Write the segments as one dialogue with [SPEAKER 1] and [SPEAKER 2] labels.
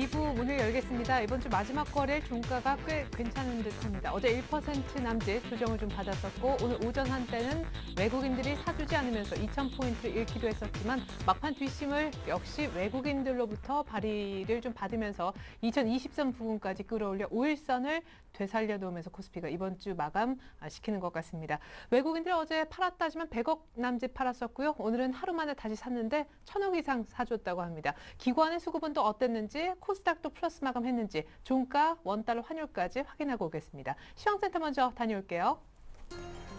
[SPEAKER 1] 2부 문을 열겠습니다. 이번 주 마지막 거래일 종가가 꽤 괜찮은 듯합니다. 어제 1% 남짓 조정을 좀 받았었고 오늘 오전 한때는 외국인들이 사주지 않으면서 2,000포인트를 잃기도 했었지만 막판 뒷심을 역시 외국인들로부터 발휘를 좀 받으면서 2020선 부근까지 끌어올려 5일선을 되살려 놓으면서 코스피가 이번 주 마감시키는 것 같습니다. 외국인들 어제 팔았다지만 100억 남짓 팔았었고요. 오늘은 하루 만에 다시 샀는데 1,000억 이상 사줬다고 합니다. 기관의 수급은 또 어땠는지, 코스닥도 플러스 마감했는지, 종가, 원달러 환율까지 확인하고 오겠습니다. 시황센터 먼저 다녀올게요.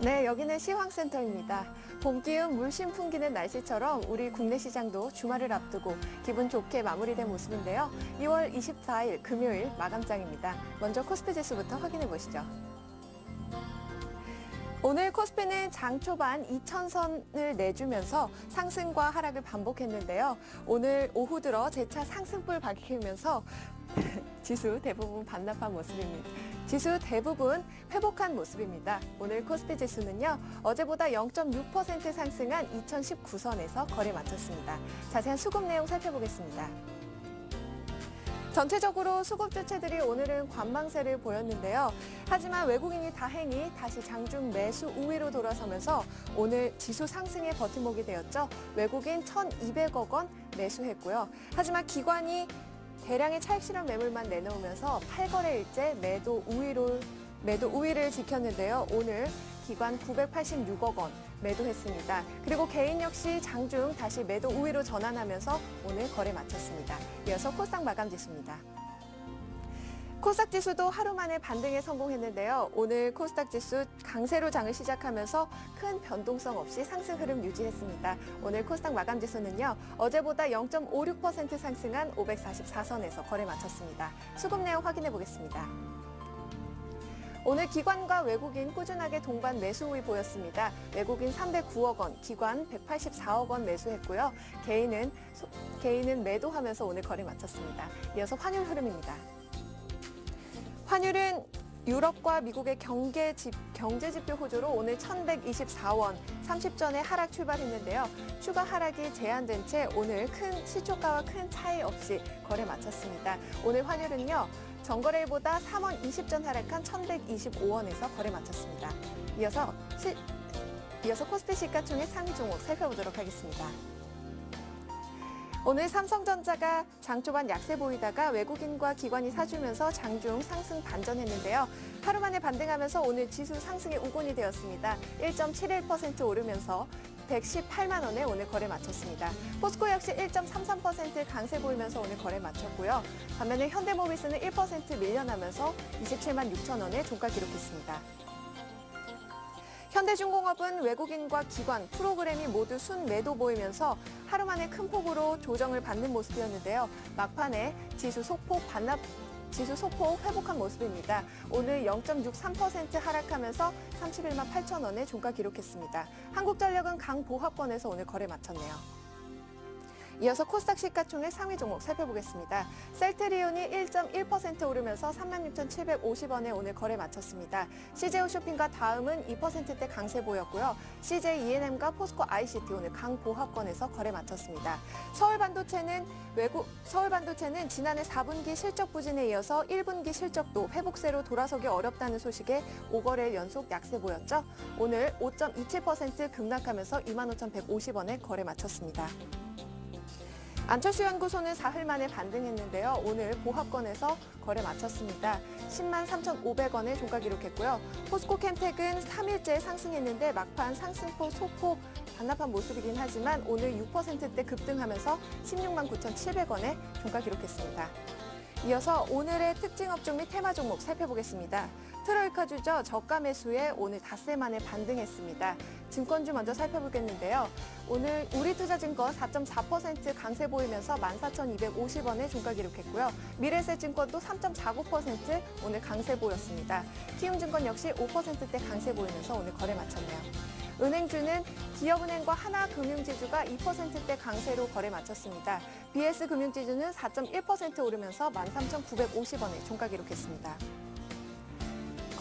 [SPEAKER 2] 네, 여기는 시황센터입니다. 봄 기운 물씬 풍기는 날씨처럼 우리 국내 시장도 주말을 앞두고 기분 좋게 마무리된 모습인데요. 2월 24일 금요일 마감장입니다. 먼저 코스피 지수부터 확인해 보시죠. 오늘 코스피는 장 초반 2,000선을 내주면서 상승과 하락을 반복했는데요. 오늘 오후 들어 재차 상승불 밝히면서 지수 대부분 반납한 모습입니다. 지수 대부분 회복한 모습입니다. 오늘 코스피 지수는요, 어제보다 0.6% 상승한 2019선에서 거래 마쳤습니다. 자세한 수급 내용 살펴보겠습니다. 전체적으로 수급 주체들이 오늘은 관망세를 보였는데요. 하지만 외국인이 다행히 다시 장중 매수 우위로 돌아서면서 오늘 지수 상승의 버팀목이 되었죠. 외국인 1,200억 원 매수했고요. 하지만 기관이 대량의 차익 실현 매물만 내놓으면서 8거래일째 매도 우위를 지켰는데요. 오늘 기관 986억 원 매도했습니다. 그리고 개인 역시 장중 다시 매도 우위로 전환하면서 오늘 거래 마쳤습니다. 이어서 코스닥 마감 지수입니다. 코스닥 지수도 하루 만에 반등에 성공했는데요. 오늘 코스닥 지수 강세로 장을 시작하면서 큰 변동성 없이 상승 흐름 유지했습니다. 오늘 코스닥 마감 지수는요, 어제보다 0.56% 상승한 544선에서 거래 마쳤습니다. 수급 내용 확인해 보겠습니다. 오늘 기관과 외국인 꾸준하게 동반 매수 우위 보였습니다. 외국인 309억 원, 기관 184억 원 매수했고요. 개인은 매도하면서 오늘 거래 마쳤습니다. 이어서 환율 흐름입니다. 환율은 유럽과 미국의 경제 지표 호조로 오늘 1,124원, 30전에 하락 출발했는데요. 추가 하락이 제한된 채 오늘 큰 시초가와 큰 차이 없이 거래 마쳤습니다. 오늘 환율은요, 전거래일보다 3원 20전 하락한 1,125원에서 거래 마쳤습니다. 이어서 코스피 시가총액 상위 종목 살펴보도록 하겠습니다. 오늘 삼성전자가 장 초반 약세 보이다가 외국인과 기관이 사주면서 장중 상승 반전했는데요. 하루 만에 반등하면서 오늘 지수 상승의 우군이 되었습니다. 1.71% 오르면서 118만 원에 오늘 거래 마쳤습니다. 포스코 역시 1.33% 강세 보이면서 오늘 거래 마쳤고요. 반면에 현대모비스는 1% 밀려나면서 27만 6천 원에 종가 기록했습니다. 현대중공업은 외국인과 기관, 프로그램이 모두 순매도 보이면서 하루 만에 큰 폭으로 조정을 받는 모습이었는데요. 막판에 지수 소폭 회복한 모습입니다. 오늘 0.63% 하락하면서 31만 8천 원에 종가 기록했습니다. 한국전력은 강보합권에서 오늘 거래 마쳤네요. 이어서 코스닥 시가총액 상위 종목 살펴보겠습니다. 셀트리온이 1.1% 오르면서 36,750원에 오늘 거래 마쳤습니다. CJ홈쇼핑과 다음은 2%대 강세 보였고요. CJ ENM과 포스코 ICT 오늘 강보합권에서 거래 마쳤습니다. 서울반도체는 지난해 4분기 실적 부진에 이어서 1분기 실적도 회복세로 돌아서기 어렵다는 소식에 5거래일 연속 약세 보였죠. 오늘 5.27% 급락하면서 25,150원에 거래 마쳤습니다. 안철수 연구소는 사흘 만에 반등했는데요. 오늘 보합권에서 거래 마쳤습니다. 10만 3,500원에 종가 기록했고요. 포스코 캠텍은 3일째 상승했는데 막판 상승폭 소폭 반납한 모습이긴 하지만 오늘 6%대 급등하면서 16만 9,700원에 종가 기록했습니다. 이어서 오늘의 특징 업종 및 테마 종목 살펴보겠습니다. 트로이카주죠. 저가 매수에 오늘 닷새 만에 반등했습니다. 증권주 먼저 살펴보겠는데요. 오늘 우리투자증권 4.4% 강세 보이면서 14,250원에 종가 기록했고요. 미래에셋증권도 3.49% 오늘 강세 보였습니다. 키움증권 역시 5%대 강세 보이면서 오늘 거래 마쳤네요. 은행주는 기업은행과 하나금융지주가 2%대 강세로 거래 마쳤습니다. BS금융지주는 4.1% 오르면서 13,950원에 종가 기록했습니다.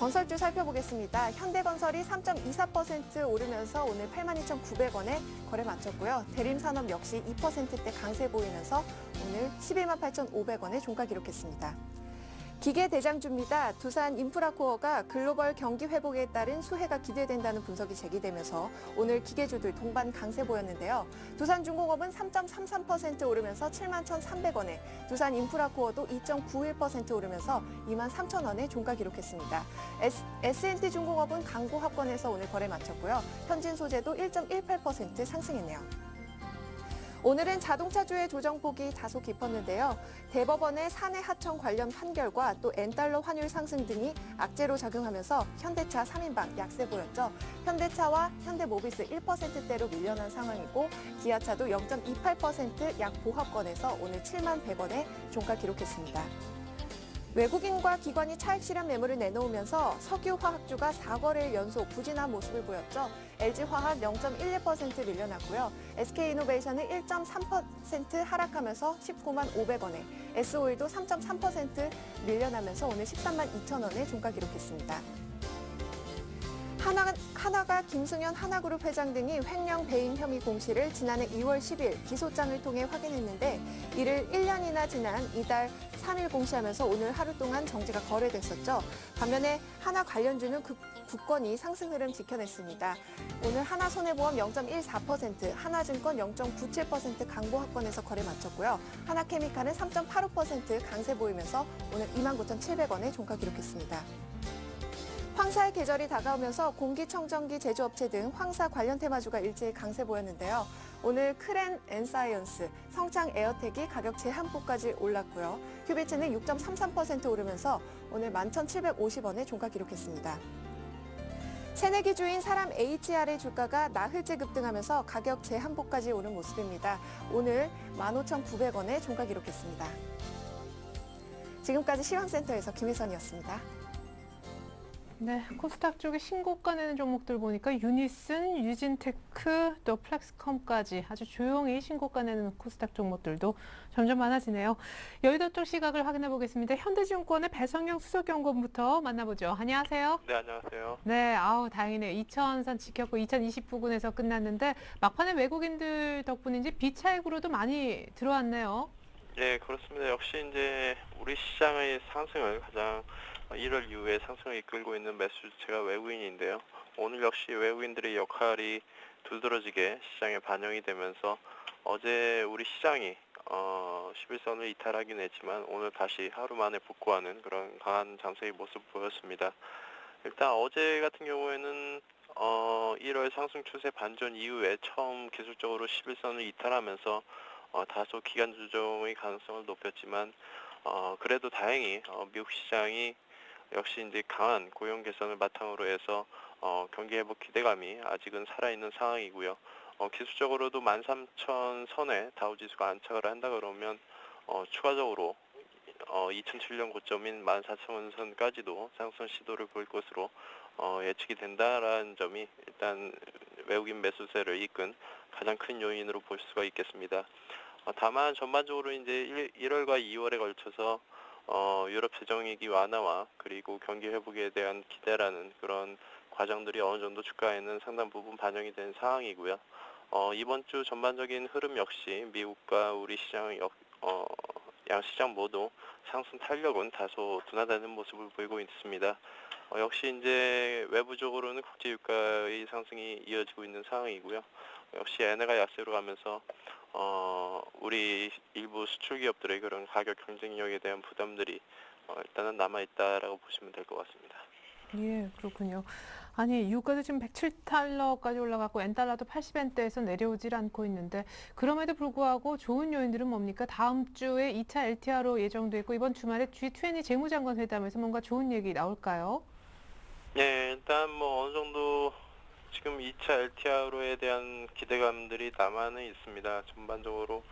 [SPEAKER 2] 건설주 살펴보겠습니다. 현대건설이 3.24% 오르면서 오늘 82,900원에 거래 마쳤고요. 대림산업 역시 2%대 강세 보이면서 오늘 118,500원에 종가 기록했습니다. 기계 대장주입니다. 두산 인프라코어가 글로벌 경기 회복에 따른 수혜가 기대된다는 분석이 제기되면서 오늘 기계주들 동반 강세 보였는데요. 두산중공업은 3.33% 오르면서 71,300원에, 두산 인프라코어도 2.91% 오르면서 23,000원에 종가 기록했습니다. S&T중공업은 강보 합권에서 오늘 거래 마쳤고요. 현진소재도 1.18% 상승했네요. 오늘은 자동차주의 조정폭이 다소 깊었는데요. 대법원의 사내 하청 관련 판결과 또 엔달러 환율 상승 등이 악재로 작용하면서 현대차 3인방 약세 보였죠. 현대차와 현대모비스 1%대로 밀려난 상황이고 기아차도 0.28% 약 보합권에서 오늘 7만 100원에 종가 기록했습니다. 외국인과 기관이 차익 실현 매물을 내놓으면서 석유화학주가 4거래일 연속 부진한 모습을 보였죠. LG화학 0.11% 밀려났고요. SK이노베이션은 1.3% 하락하면서 19만 500원에, S오일도 3.3% 밀려나면서 오늘 13만 2천원에 종가 기록했습니다. 하나가 김승현 하나그룹 회장 등이 횡령 배임 혐의 공시를 지난해 2월 10일 기소장을 통해 확인했는데 이를 1년이나 지난 이달 3일 공시하면서 오늘 하루 동안 정지가 거래됐었죠. 반면에 하나 관련주는 국권이 상승 흐름 지켜냈습니다. 오늘 하나손해보험 0.14%, 하나증권 0.97% 강보합권에서 거래 마쳤고요. 하나케미칼은 3.85% 강세 보이면서 오늘 29,700원에 종가 기록했습니다. 황사의 계절이 다가오면서 공기청정기 제조업체 등 황사 관련 테마주가 일제히 강세 보였는데요. 오늘 크렌 엔사이언스, 성창 에어텍이 가격 제한폭까지 올랐고요. 휴비츠는 6.33% 오르면서 오늘 11,750원에 종가 기록했습니다. 새내기주인 사람 HR의 주가가 나흘째 급등하면서 가격 제한폭까지 오른 모습입니다. 오늘 15,900원에 종가 기록했습니다. 지금까지 시황센터에서 김혜선이었습니다.
[SPEAKER 1] 네, 코스닥 쪽에 신고가 내는 종목들 보니까 유니슨, 유진테크, 또 플렉스컴까지 아주 조용히 신고가 내는 코스닥 종목들도 점점 많아지네요. 여의도 쪽 시각을 확인해 보겠습니다. 현대증권의 배성영 수석연구원부터 만나보죠. 안녕하세요.
[SPEAKER 3] 네, 안녕하세요.
[SPEAKER 1] 네, 다행이네요. 2000선 지켰고 2020 부근에서 끝났는데 막판에 외국인들 덕분인지 비차익으로도 많이 들어왔네요.
[SPEAKER 3] 네, 그렇습니다. 역시 이제 우리 시장의 상승을 가장 1월 이후에 상승을 이끌고 있는 매수주체가 외국인인데요. 오늘 역시 외국인들의 역할이 두드러지게 시장에 반영이 되면서 어제 우리 시장이 11선을 이탈하긴 했지만 오늘 다시 하루 만에 복구하는 그런 강한 장세의 모습을 보였습니다. 일단 어제 같은 경우에는 1월 상승 추세 반전 이후에 처음 기술적으로 11선을 이탈하면서 다소 기간 조정의 가능성을 높였지만 그래도 다행히 미국 시장이 역시 이제 강한 고용 개선을 바탕으로 해서 경기 회복 기대감이 아직은 살아있는 상황이고요. 기술적으로도 13,000선에 다우지수가 안착을 한다 그러면 추가적으로 2007년 고점인 14,000선까지도 상승 시도를 볼 것으로 예측이 된다라는 점이 일단 외국인 매수세를 이끈 가장 큰 요인으로 볼 수가 있겠습니다. 다만 전반적으로 이제 1월과 2월에 걸쳐서 유럽 재정위기 완화와 그리고 경기 회복에 대한 기대라는 그런 과정들이 어느 정도 주가에는 상당 부분 반영이 된 상황이고요. 이번 주 전반적인 흐름 역시 미국과 우리 시장 양 시장 모두 상승 탄력은 다소 둔화되는 모습을 보이고 있습니다. 역시 이제 외부적으로는 국제 유가의 상승이 이어지고 있는 상황이고요. 역시 엔화가 약세로 가면서 우리 일부 수출 기업들의 그런 가격 경쟁력에 대한 부담들이 일단은 남아있다라고 보시면 될 것 같습니다.
[SPEAKER 1] 예, 그렇군요. 아니, 유가도 지금 107달러까지 올라갔고 엔달러도 80엔대에서 내려오질 않고 있는데 그럼에도 불구하고 좋은 요인들은 뭡니까? 다음 주에 2차 LTR로 예정돼 있고 이번 주말에 G20 재무장관 회담에서 뭔가 좋은 얘기 나올까요?
[SPEAKER 3] 네, 일단 뭐 어느 정도 지금 2차 LTR로에 대한 기대감들이 남아는 있습니다. 전반적으로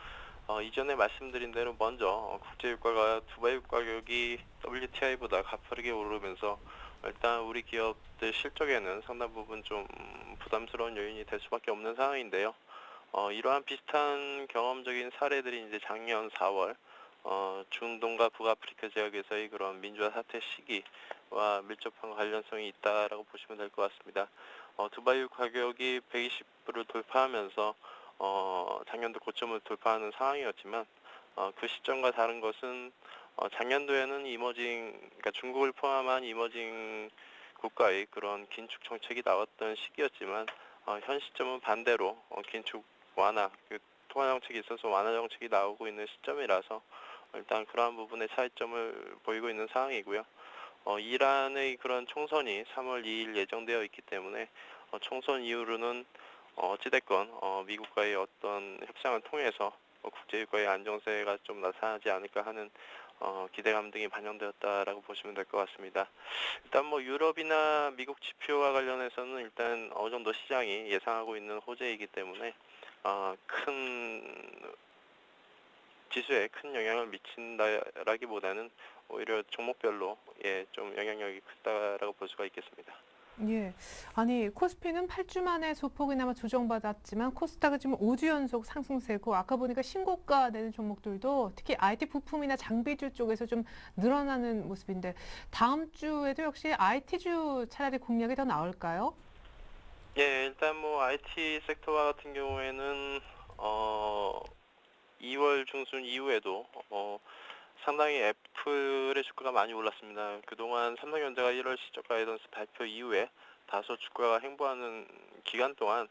[SPEAKER 3] 이전에 말씀드린 대로 먼저 국제유가가 두바이 가격이 WTI보다 가파르게 오르면서 일단 우리 기업들 실적에는 상당 부분 좀 부담스러운 요인이 될 수밖에 없는 상황인데요. 이러한 비슷한 경험적인 사례들이 이제 작년 4월 중동과 북아프리카 지역에서의 그런 민주화 사태 시기 와 밀접한 관련성이 있다라고 보시면 될 것 같습니다. 두바이유 가격이 120불을 돌파하면서 작년도 고점을 돌파하는 상황이었지만 그 시점과 다른 것은 작년도에는 그러니까 중국을 포함한 이머징 국가의 그런 긴축 정책이 나왔던 시기였지만 현 시점은 반대로 긴축 완화, 통화 정책이 있어서 완화 정책이 나오고 있는 시점이라서 일단 그러한 부분의 차이점을 보이고 있는 상황이고요. 이란의 그런 총선이 3월 2일 예정되어 있기 때문에 총선 이후로는 어찌됐건 미국과의 어떤 협상을 통해서 국제유가의 안정세가 좀 나타나지 않을까 하는 기대감 등이 반영되었다라고 보시면 될 것 같습니다. 일단 뭐 유럽이나 미국 지표와 관련해서는 일단 어느 정도 시장이 예상하고 있는 호재이기 때문에 지수에 큰 영향을 미친다라기보다는 오히려 종목별로 좀 영향력이 크다라고 볼 수가 있겠습니다.
[SPEAKER 1] 예. 아니, 코스피는 8주 만에 소폭이나마 조정받았지만 코스닥은 지금 5주 연속 상승세고 아까 보니까 신고가 내는 종목들도 특히 IT 부품이나 장비주 쪽에서 좀 늘어나는 모습인데 다음 주에도 역시 IT주 차라리 공략이 더 나을까요?
[SPEAKER 3] 예, 일단 뭐 IT 섹터와 같은 경우에는 2월 중순 이후에도 상당히 애플의 주가가 많이 올랐습니다. 그동안 삼성전자가 1월 실적 가이던스 발표 이후에 다소 주가가 횡보하는 기간 동안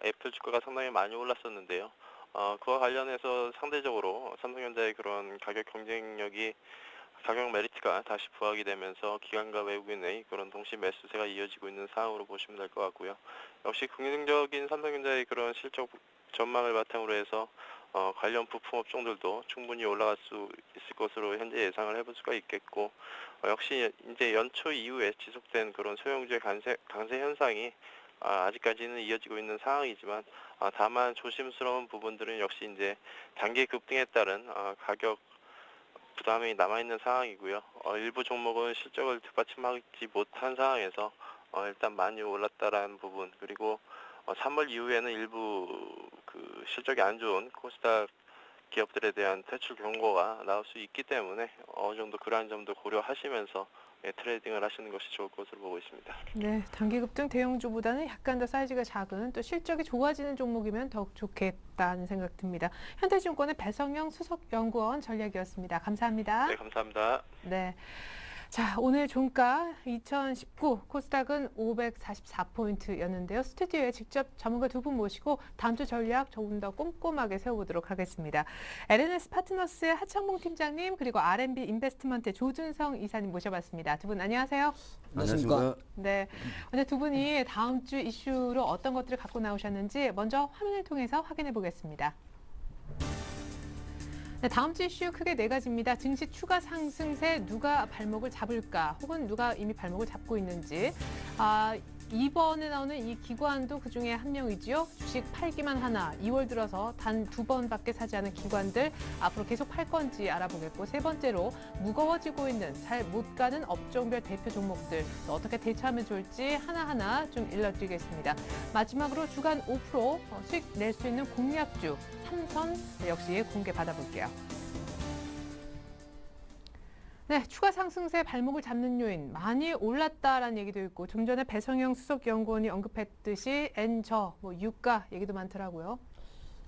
[SPEAKER 3] 애플 주가가 상당히 많이 올랐었는데요. 그와 관련해서 상대적으로 삼성전자의 그런 가격 메리트가 다시 부각이 되면서 기관과 외국인의 그런 동시 매수세가 이어지고 있는 상황으로 보시면 될 것 같고요. 역시 긍정적인 삼성전자의 그런 실적 전망을 바탕으로 해서 관련 부품 업종들도 충분히 올라갈 수 있을 것으로 현재 예상을 해볼 수가 있겠고 역시 이제 연초 이후에 지속된 그런 소형주의 강세 현상이 아직까지는 이어지고 있는 상황이지만 다만 조심스러운 부분들은 역시 이제 단기 급등에 따른 가격 부담이 남아있는 상황이고요. 일부 종목은 실적을 뒷받침하지 못한 상황에서 일단 많이 올랐다라는 부분 그리고 3월 이후에는 일부 실적이 안 좋은 코스닥 기업들에 대한 퇴출 경고가 나올 수 있기 때문에 어느 정도 그러한 점도 고려하시면서 트레이딩을 하시는 것이 좋을 것으로 보고 있습니다.
[SPEAKER 1] 네, 단기 급등 대형주보다는 약간 더 사이즈가 작은 또 실적이 좋아지는 종목이면 더욱 좋겠다는 생각 듭니다. 현대증권의 배성영 수석연구원 전략이었습니다. 감사합니다.
[SPEAKER 3] 네, 감사합니다.
[SPEAKER 1] 네. 자, 오늘 종가 2019 코스닥은 544포인트였는데요. 스튜디오에 직접 전문가 두 분 모시고 다음 주 전략 조금 더 꼼꼼하게 세워보도록 하겠습니다. LNS 파트너스의 하창봉 팀장님 그리고 R&B 인베스트먼트의 조준성 이사님 모셔봤습니다. 두 분 안녕하세요.
[SPEAKER 4] 안녕하십니까.
[SPEAKER 1] 네, 오늘 두 분이 다음 주 이슈로 어떤 것들을 갖고 나오셨는지 먼저 화면을 통해서 확인해 보겠습니다. 네, 다음 주 이슈 크게 네 가지입니다. 증시 추가 상승세 누가 발목을 잡을까 혹은 누가 이미 발목을 잡고 있는지 이번에 나오는 이 기관도 그중에 한 명이지요. 주식 팔기만 하나 2월 들어서 단 2번밖에 사지 않은 기관들 앞으로 계속 팔 건지 알아보겠고 세 번째로 무거워지고 있는 잘 못 가는 업종별 대표 종목들 또 어떻게 대처하면 좋을지 하나하나 좀 일러드리겠습니다. 마지막으로 주간 5% 수익 낼 수 있는 공략주 삼선 역시 공개 받아볼게요. 네, 추가 상승세 발목을 잡는 요인 많이 올랐다라는 얘기도 있고 좀 전에 배성영 수석연구원이 언급했듯이 엔저, 유가 얘기도 많더라고요.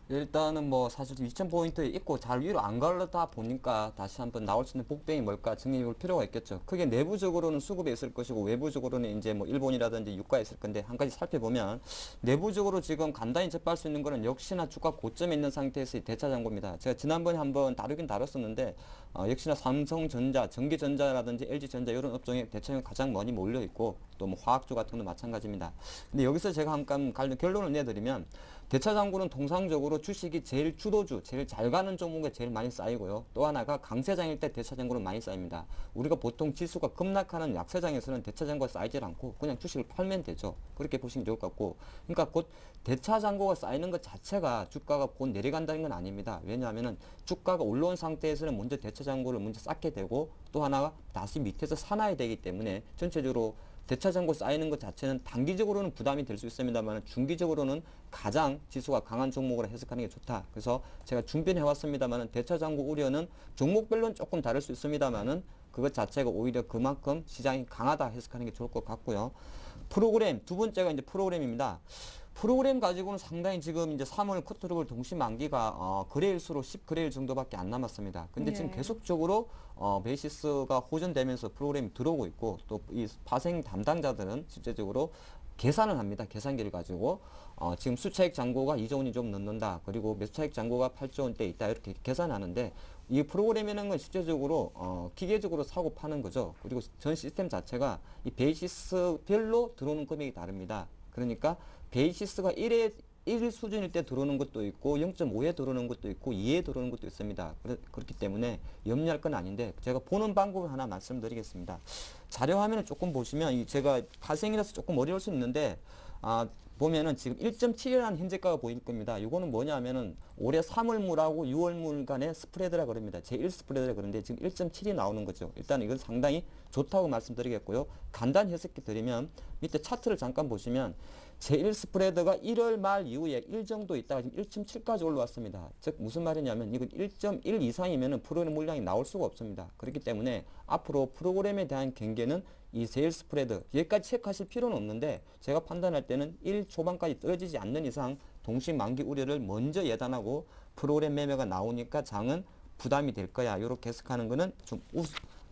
[SPEAKER 4] 일단은 사실 2,000포인트 있고 잘 위로 안 가려다 보니까 다시 한번 나올 수 있는 복병이 뭘까 정리해 볼 필요가 있겠죠. 크게 내부적으로는 수급에 있을 것이고 외부적으로는 이제 일본이라든지 유가에 있을 건데 한 가지 살펴보면 내부적으로 지금 간단히 접할 수 있는 거는 역시나 주가 고점에 있는 상태에서의 대차 잔고입니다. 제가 지난번에 한번 다루긴 다뤘었는데 역시나 삼성전자, 전기전자라든지 LG전자 이런 업종에 대차가 가장 많이 몰려 있고 또 화학주 같은 것도 마찬가지입니다. 근데 여기서 제가 한번 결론을 내드리면 대차 잔고는 통상적으로 주식이 제일 주도주, 제일 잘 가는 종목에 제일 많이 쌓이고요. 또 하나가 강세장일 때 대차 잔고는 많이 쌓입니다. 우리가 보통 지수가 급락하는 약세장에서는 대차 잔고가 쌓이질 않고 그냥 주식을 팔면 되죠. 그렇게 보시면 좋을 것 같고 그러니까 곧 대차 잔고가 쌓이는 것 자체가 주가가 곧 내려간다는 건 아닙니다. 왜냐하면 주가가 올라온 상태에서는 먼저 대차 잔고를 먼저 쌓게 되고 또 하나가 다시 밑에서 사놔야 되기 때문에 전체적으로 대차 잔고 쌓이는 것 자체는 단기적으로는 부담이 될 수 있습니다만 중기적으로는 가장 지수가 강한 종목으로 해석하는 게 좋다. 그래서 제가 준비를 해왔습니다만 대차 잔고 우려는 종목별로는 조금 다를 수 있습니다만은 그것 자체가 오히려 그만큼 시장이 강하다 해석하는 게 좋을 것 같고요. 프로그램 두 번째가 이제 프로그램입니다. 프로그램 가지고는 상당히 지금 이제 3월 커트로블 동시 만기가 거래일수로 10거래일 정도밖에 안 남았습니다. 근데 지금
[SPEAKER 1] 네.
[SPEAKER 4] 계속적으로 베이시스가 호전되면서 프로그램이 들어오고 있고 또 이 파생 담당자들은 실제적으로 계산을 합니다. 계산기를 가지고 지금 수차익 잔고가 2조 원이 좀 넘는다. 그리고 매수차익 잔고가 8조 원대 있다. 이렇게 계산하는데 이 프로그램이라는 건 실제적으로 기계적으로 사고 파는 거죠. 그리고 전 시스템 자체가 이 베이시스별로 들어오는 금액이 다릅니다. 그러니까 베이시스가 1 수준일 때 들어오는 것도 있고 0.5에 들어오는 것도 있고 2에 들어오는 것도 있습니다. 그렇기 때문에 염려할 건 아닌데 제가 보는 방법을 하나 말씀드리겠습니다. 자료 화면을 조금 보시면 제가 파생이라서 조금 어려울 수 있는데 보면은 지금 1.7이라는 현재가가 보일 겁니다. 이거는 뭐냐면은 올해 3월물하고 6월물 간의 스프레드라 그럽니다. 제1 스프레드라 그러는데 지금 1.7이 나오는 거죠. 일단 이건 상당히 좋다고 말씀드리겠고요. 간단히 해석해 드리면 밑에 차트를 잠깐 보시면 제1 스프레드가 1월 말 이후에 1 정도 있다가 지금 1.7까지 올라왔습니다. 즉 무슨 말이냐면 이건 1.1 이상이면은 프로그램 물량이 나올 수가 없습니다. 그렇기 때문에 앞으로 프로그램에 대한 경계는 이 세일 스프레드 여기까지 체크하실 필요는 없는데 제가 판단할 때는 1 초반까지 떨어지지 않는 이상 동시 만기 우려를 먼저 예단하고 프로그램 매매가 나오니까 장은 부담이 될 거야. 이렇게 해석하는 거는 좀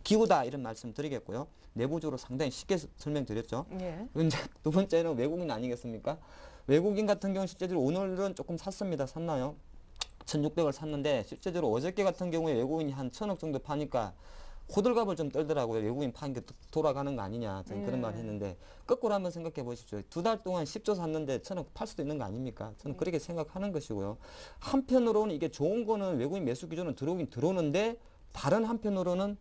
[SPEAKER 4] 기우다 이런 말씀 드리겠고요. 내부적으로 상당히 쉽게 설명드렸죠.
[SPEAKER 1] 예.
[SPEAKER 4] 이제 두 번째는 외국인 아니겠습니까? 외국인 같은 경우는 실제로 오늘은 조금 샀습니다. 샀나요? 1,600을 샀는데 실제로 어저께 같은 경우에 외국인이 한 1,000억 정도 파니까 호들갑을 좀 떨더라고요. 외국인 파는 게 돌아가는 거 아니냐. 저는 그런 말 했는데 거꾸로 한번 생각해 보십시오. 2달 동안 10조 샀는데 1,000억 팔 수도 있는 거 아닙니까? 저는 그렇게 생각하는 것이고요. 한편으로는 이게 좋은 거는 외국인 매수 기준은 들어오긴 들어오는데 다른 한편으로는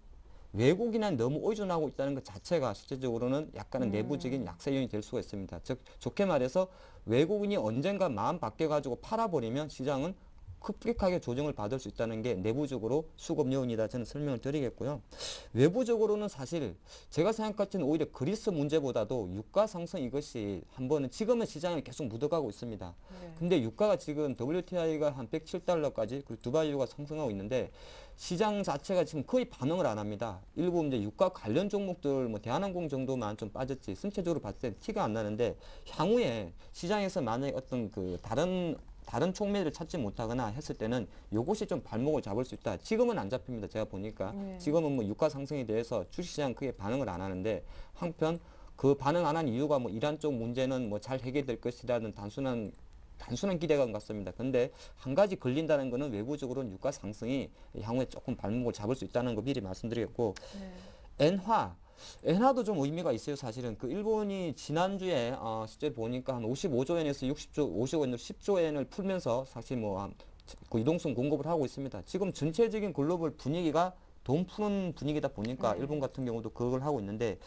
[SPEAKER 4] 외국인한테 너무 의존하고 있다는 것 자체가 실제적으로는 약간은 내부적인 약세 요인이 될 수가 있습니다. 즉 좋게 말해서 외국인이 언젠가 마음 바뀌어가지고 팔아버리면 시장은 급격하게 조정을 받을 수 있다는 게 내부적으로 수급 요인이다. 저는 설명을 드리겠고요. 외부적으로는 사실 제가 생각할 때는 오히려 그리스 문제보다도 유가 상승 이것이 한 번은 지금은 시장을 계속 묻어가고 있습니다.
[SPEAKER 1] 네.
[SPEAKER 4] 근데 유가가 지금 WTI가 한 107달러까지 그리고 두바이유가 상승하고 있는데 시장 자체가 지금 거의 반응을 안 합니다. 일부 이제 유가 관련 종목들 뭐 대한항공 정도만 좀 빠졌지 전체적으로 봤을 때 티가 안 나는데 향후에 시장에서 만약에 어떤 그 다른 촉매를 찾지 못하거나 했을 때는 요것이 좀 발목을 잡을 수 있다. 지금은 안 잡힙니다. 제가 보니까. 지금은 뭐 유가 상승에 대해서 주식시장 크게 반응을 안 하는데 한편 그 반응 안 한 이유가 뭐 이란 쪽 문제는 뭐 잘 해결될 것이라는 단순한 기대감 같습니다. 근데 한 가지 걸린다는 거는 외부적으로는 유가 상승이 향후에 조금 발목을 잡을 수 있다는 거 미리 말씀드리겠고 엔화도 좀 의미가 있어요. 사실은 그 일본이 지난주에 실제 보니까 한 55조 엔에서 50조 엔으로 10조 엔을 풀면서 사실 그 이동성 공급을 하고 있습니다. 지금 전체적인 글로벌 분위기가 돈 푸는 분위기다 보니까 일본 같은 경우도 그걸 하고 있는데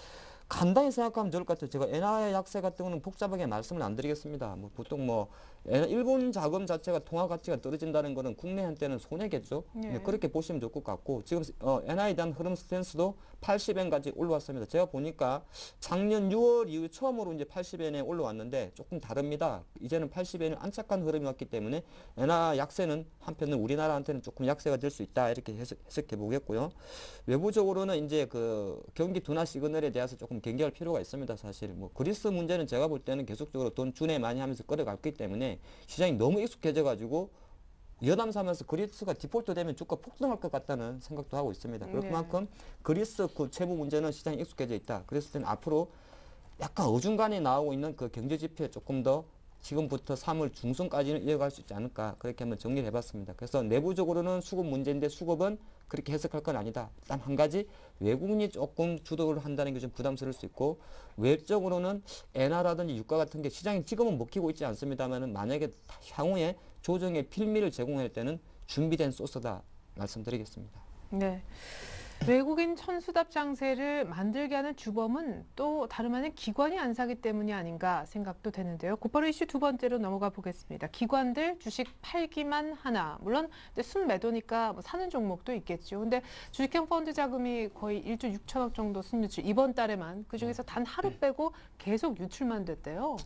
[SPEAKER 4] 간단히 생각하면 좋을 것 같아요. 제가 엔화의 약세 같은 경우는 복잡하게 말씀을 안 드리겠습니다. 보통 일본 자금 자체가 통화 가치가 떨어진다는 거는 국내한테는 손해겠죠.
[SPEAKER 1] 네.
[SPEAKER 4] 그렇게 보시면 좋을 것 같고 지금 엔화에 대한 흐름 스탠스도 80엔까지 올라왔습니다. 제가 보니까 작년 6월 이후 처음으로 이제 80엔에 올라왔는데 조금 다릅니다. 이제는 80엔을 안착한 흐름이 왔기 때문에 엔화 약세는 한편은 우리나라한테는 조금 약세가 될 수 있다 이렇게 해석해 보겠고요. 외부적으로는 이제 그 경기 둔화 시그널에 대해서 조금 경계할 필요가 있습니다. 사실 그리스 문제는 제가 볼 때는 계속적으로 돈 준에 많이 하면서 끌어갔기 때문에 시장이 너무 익숙해져 가지고 여담삼아서 그리스가 디폴트 되면 주가 폭등할 것 같다는 생각도 하고 있습니다. 그만큼 그리스 그 채무 문제는 시장이 익숙해져 있다. 그랬을 때는 앞으로 약간 어중간에 나오고 있는 그 경제 지표에 조금 더 지금부터 3월 중순까지는 이어갈 수 있지 않을까 그렇게 한번 정리를 해봤습니다. 그래서 내부적으로는 수급 문제인데 수급은 그렇게 해석할 건 아니다. 단 한 가지 외국인이 조금 주도를 한다는 게 좀 부담스러울 수 있고 외적으로는 엔화라든지 유가 같은 게 시장이 지금은 먹히고 있지 않습니다만 만약에 향후에 조정의 필미를 제공할 때는 준비된 소스다 말씀드리겠습니다.
[SPEAKER 1] 네. 외국인 천수답 장세를 만들게 하는 주범은 또 다름 아닌 기관이 안 사기 때문이 아닌가 생각도 되는데요. 곧바로 이슈 두 번째로 넘어가 보겠습니다. 기관들 주식 팔기만 하나. 물론 순매도니까 사는 종목도 있겠죠. 근데 주식형 펀드 자금이 거의 1조 6천억 정도 순유출 이번 달에만 그중에서 단 하루 빼고 계속 유출만 됐대요.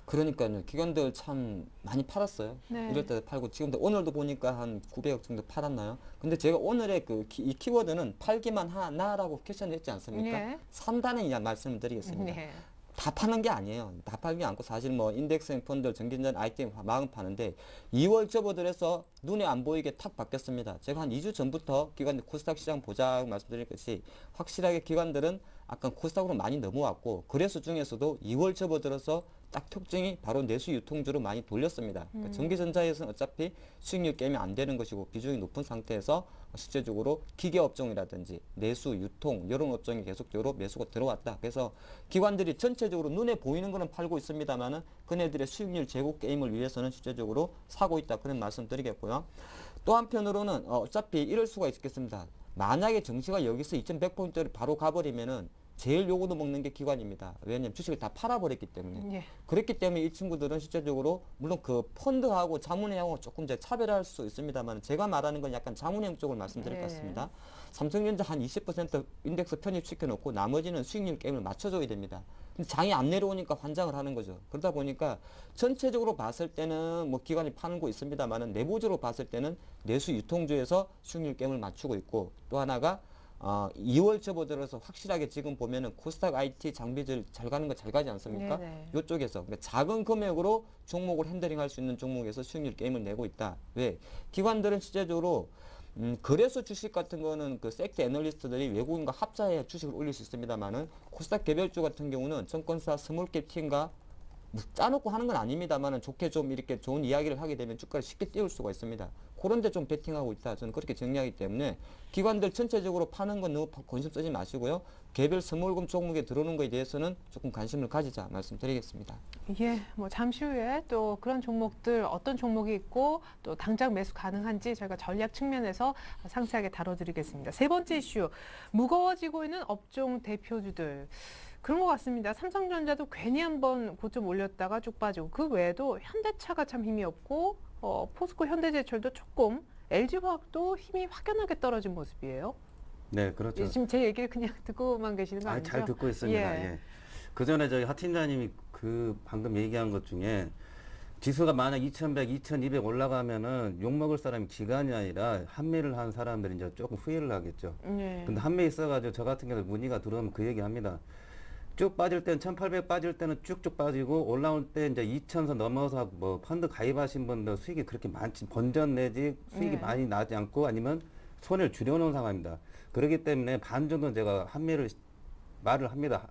[SPEAKER 4] 그러니까요. 기관들 참 많이 팔았어요.
[SPEAKER 1] 네.
[SPEAKER 4] 이럴 때 팔고 지금도 오늘도 보니까 한 900억 정도 팔았나요? 근데 제가 오늘의 이 키워드는 팔기 팔기만 하나라고 퀘션을 했지 않습니까?
[SPEAKER 1] 네.
[SPEAKER 4] 산다는 말씀을 드리겠습니다.
[SPEAKER 1] 네.
[SPEAKER 4] 다 파는 게 아니에요. 다 팔기 않고 사실 뭐 인덱스형 펀드, 정기전 아이템 마음 파는데 2월 접어들어서 눈에 안 보이게 탁 바뀌었습니다. 제가 한 2주 전부터 기관 코스닥 시장 보자고 말씀드릴 것이 확실하게 기관들은 아까 코스닥으로 많이 넘어왔고 그래서 중에서도 2월 접어들어서 딱 특징이 바로 내수 유통주로 많이 돌렸습니다. 그러니까 전기전자에서는 어차피 수익률 게임이 안 되는 것이고 비중이 높은 상태에서 실제적으로 기계 업종이라든지 내수, 유통 이런 업종이 계속적으로 매수가 들어왔다. 그래서 기관들이 전체적으로 눈에 보이는 거는 팔고 있습니다만은 그네들의 수익률 제고 게임을 위해서는 실제적으로 사고 있다. 그런 말씀 드리겠고요. 또 한편으로는 어차피 이럴 수가 있겠습니다. 만약에 정시가 여기서 2100포인트를 바로 가버리면은 제일 요거도 먹는 게 기관입니다. 왜냐하면 주식을 다 팔아버렸기 때문에.
[SPEAKER 1] 네.
[SPEAKER 4] 그렇기 때문에 이 친구들은 실제적으로 물론 그 펀드하고 자문형하고 조금 이제 차별할 수 있습니다만 제가 말하는 건 약간 자문형 쪽을 말씀드릴 것 같습니다. 삼성전자 한 20% 인덱스 편입시켜 놓고 나머지는 수익률 게임을 맞춰줘야 됩니다. 근데 장이 안 내려오니까 환장을 하는 거죠. 그러다 보니까 전체적으로 봤을 때는 뭐 기관이 파는 거 있습니다만은 내부적으로 봤을 때는 내수 유통주에서 수익률 게임을 맞추고 있고 또 하나가 2월 접어들어서 확실하게 지금 보면은 코스닥 IT 장비들 잘 가는 거 잘 가지 않습니까?
[SPEAKER 1] 네네.
[SPEAKER 4] 이쪽에서 그러니까 작은 금액으로 종목을 핸들링할 수 있는 종목에서 수익률 게임을 내고 있다. 왜? 기관들은 실제적으로 그래서 주식 같은 거는 그 섹터 애널리스트들이 외국인과 합사해야 주식을 올릴 수 있습니다만은 코스닥 개별주 같은 경우는 증권사 스몰캡 팀과 뭐 짜놓고 하는 건 아닙니다만은 좋게 좀 이렇게 좋은 이야기를 하게 되면 주가를 쉽게 띄울 수가 있습니다. 그런데 좀 베팅하고 있다. 저는 그렇게 정리하기 때문에 기관들 전체적으로 파는 건 너무 관심 쓰지 마시고요. 개별 스몰금 종목에 들어오는 거에 대해서는 조금 관심을 가지자 말씀드리겠습니다.
[SPEAKER 1] 예, 뭐 잠시 후에 또 그런 종목들 어떤 종목이 있고 또 당장 매수 가능한지 저희가 전략 측면에서 상세하게 다뤄드리겠습니다. 세 번째 이슈, 무거워지고 있는 업종 대표주들. 그런 것 같습니다. 삼성전자도 괜히 한번 고점 올렸다가 쭉 빠지고 그 외에도 현대차가 참 힘이 없고 포스코 현대제철도 조금 LG화학도 힘이 확연하게 떨어진 모습이에요.
[SPEAKER 5] 네, 그렇죠.
[SPEAKER 1] 예, 지금 제 얘기를 그냥 듣고만 계시는 거 아니죠?
[SPEAKER 5] 잘 듣고 있습니다.
[SPEAKER 1] 예.
[SPEAKER 5] 예. 그 전에 저희 하 팀장님이 그 방금 얘기한 것 중에 지수가 만약 2100, 2200 올라가면은 욕먹을 사람이 기관이 아니라 한매를 한 사람들이 이제 조금 후회를 하겠죠.
[SPEAKER 1] 예.
[SPEAKER 5] 근데 한매 있어가지고 저 같은 경우 문의가 들어오면 그 얘기 합니다. 쭉 빠질 때는 1800 빠질 때는 쭉쭉 빠지고 올라올 때 이제 2000선 넘어서 뭐 펀드 가입하신 분들 수익이 그렇게 많지 번전 내지 수익이
[SPEAKER 1] 네.
[SPEAKER 5] 많이 나지 않고 아니면 손해를 줄여놓은 상황입니다. 그렇기 때문에 반 정도는 제가 한매를 말을 합니다.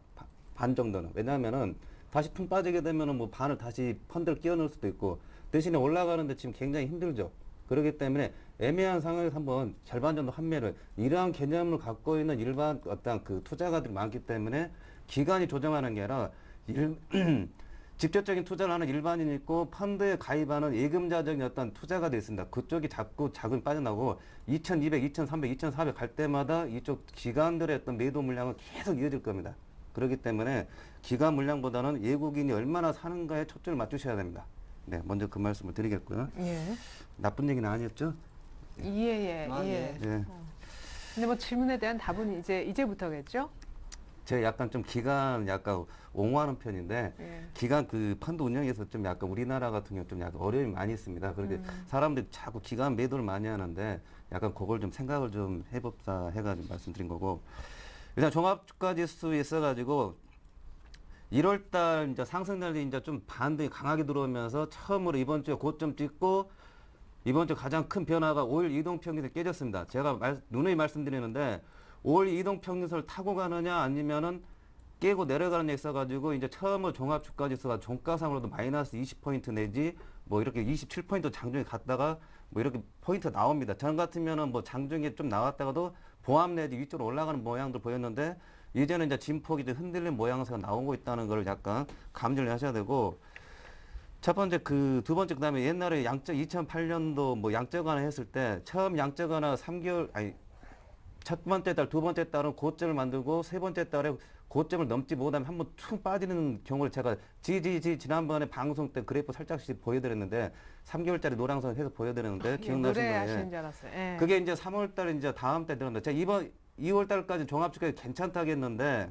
[SPEAKER 5] 반 정도는. 왜냐하면은 다시 풍 빠지게 되면은 뭐 반을 다시 펀드를 끼워 넣을 수도 있고 대신에 올라가는데 지금 굉장히 힘들죠. 그렇기 때문에 애매한 상황에서 한번 절반 정도 한매를 이러한 개념을 갖고 있는 일반 어떤 그 투자가들이 많기 때문에 기관이 조정하는 게 아니라 직접적인 투자를 하는 일반인이 있고 펀드에 가입하는 예금자적인 어떤 투자가들이 있습니다. 그쪽이 자꾸 자금이 빠져나오고 2200, 2300, 2400 갈 때마다 이쪽 기관들의 어떤 매도 물량은 계속 이어질 겁니다. 그렇기 때문에 기관 물량보다는 외국인이 얼마나 사는가에 초점을 맞추셔야 됩니다. 네, 먼저 그 말씀을 드리겠고요.
[SPEAKER 1] 예.
[SPEAKER 5] 나쁜 얘기는 아니었죠?
[SPEAKER 1] 예.
[SPEAKER 5] 예.
[SPEAKER 1] 근데 뭐 질문에 대한 답은 이제부터겠죠?
[SPEAKER 5] 제가 약간 좀 기관 약간 옹호하는 편인데
[SPEAKER 1] 예.
[SPEAKER 5] 기관 그 펀드 운영에서 좀 약간 우리나라 같은 경우 좀 약간 어려움이 많이 있습니다. 그렇게 사람들이 자꾸 기관 매도를 많이 하는데 약간 그걸 좀 생각을 좀 해봅사 해가지고 말씀드린 거고 일단 종합주가지수에 있어가지고 1월달 이제 상승률이 이제 좀 반등이 강하게 들어오면서 처음으로 이번 주에 고점 찍고 이번 주 가장 큰 변화가 5일 이동평균이 깨졌습니다. 제가 누누이 말씀드리는데 5월 이동평균선을 타고 가느냐 아니면은 깨고 내려가는 데 있어가지고 이제 처음으로 종합주가지수가 종가상으로도 마이너스 20포인트 내지 뭐 이렇게 27포인트 장중에 갔다가 뭐 이렇게 포인트 나옵니다. 전 같으면은 뭐 장중에 좀 나왔다가도 보합 내지 위쪽으로 올라가는 모양들 보였는데 이제는 이제 진폭이 좀 흔들린 모양새가 나오고 있다는 걸 약간 감지를 하셔야 되고 첫 번째 두 번째 그다음에 옛날에 양적 2008년도 뭐 양적 완화 했을 때 처음 양적 완화 3개월 첫 번째 달, 두 번째 달은 고점을 만들고 세 번째 달에 고점을 넘지 못하면 한번 툭 빠지는 경우를 제가 지난번에 방송 때 그래프 살짝씩 보여드렸는데 3개월짜리 노랑선 해서 보여드렸는데 기억나시나요?
[SPEAKER 1] 노래 하시는 줄 알았어요. 예.
[SPEAKER 5] 그게 이제 3월 달에 이제 다음 달 들었는데 제가 이번 2월 달까지 종합주가 괜찮다고 했는데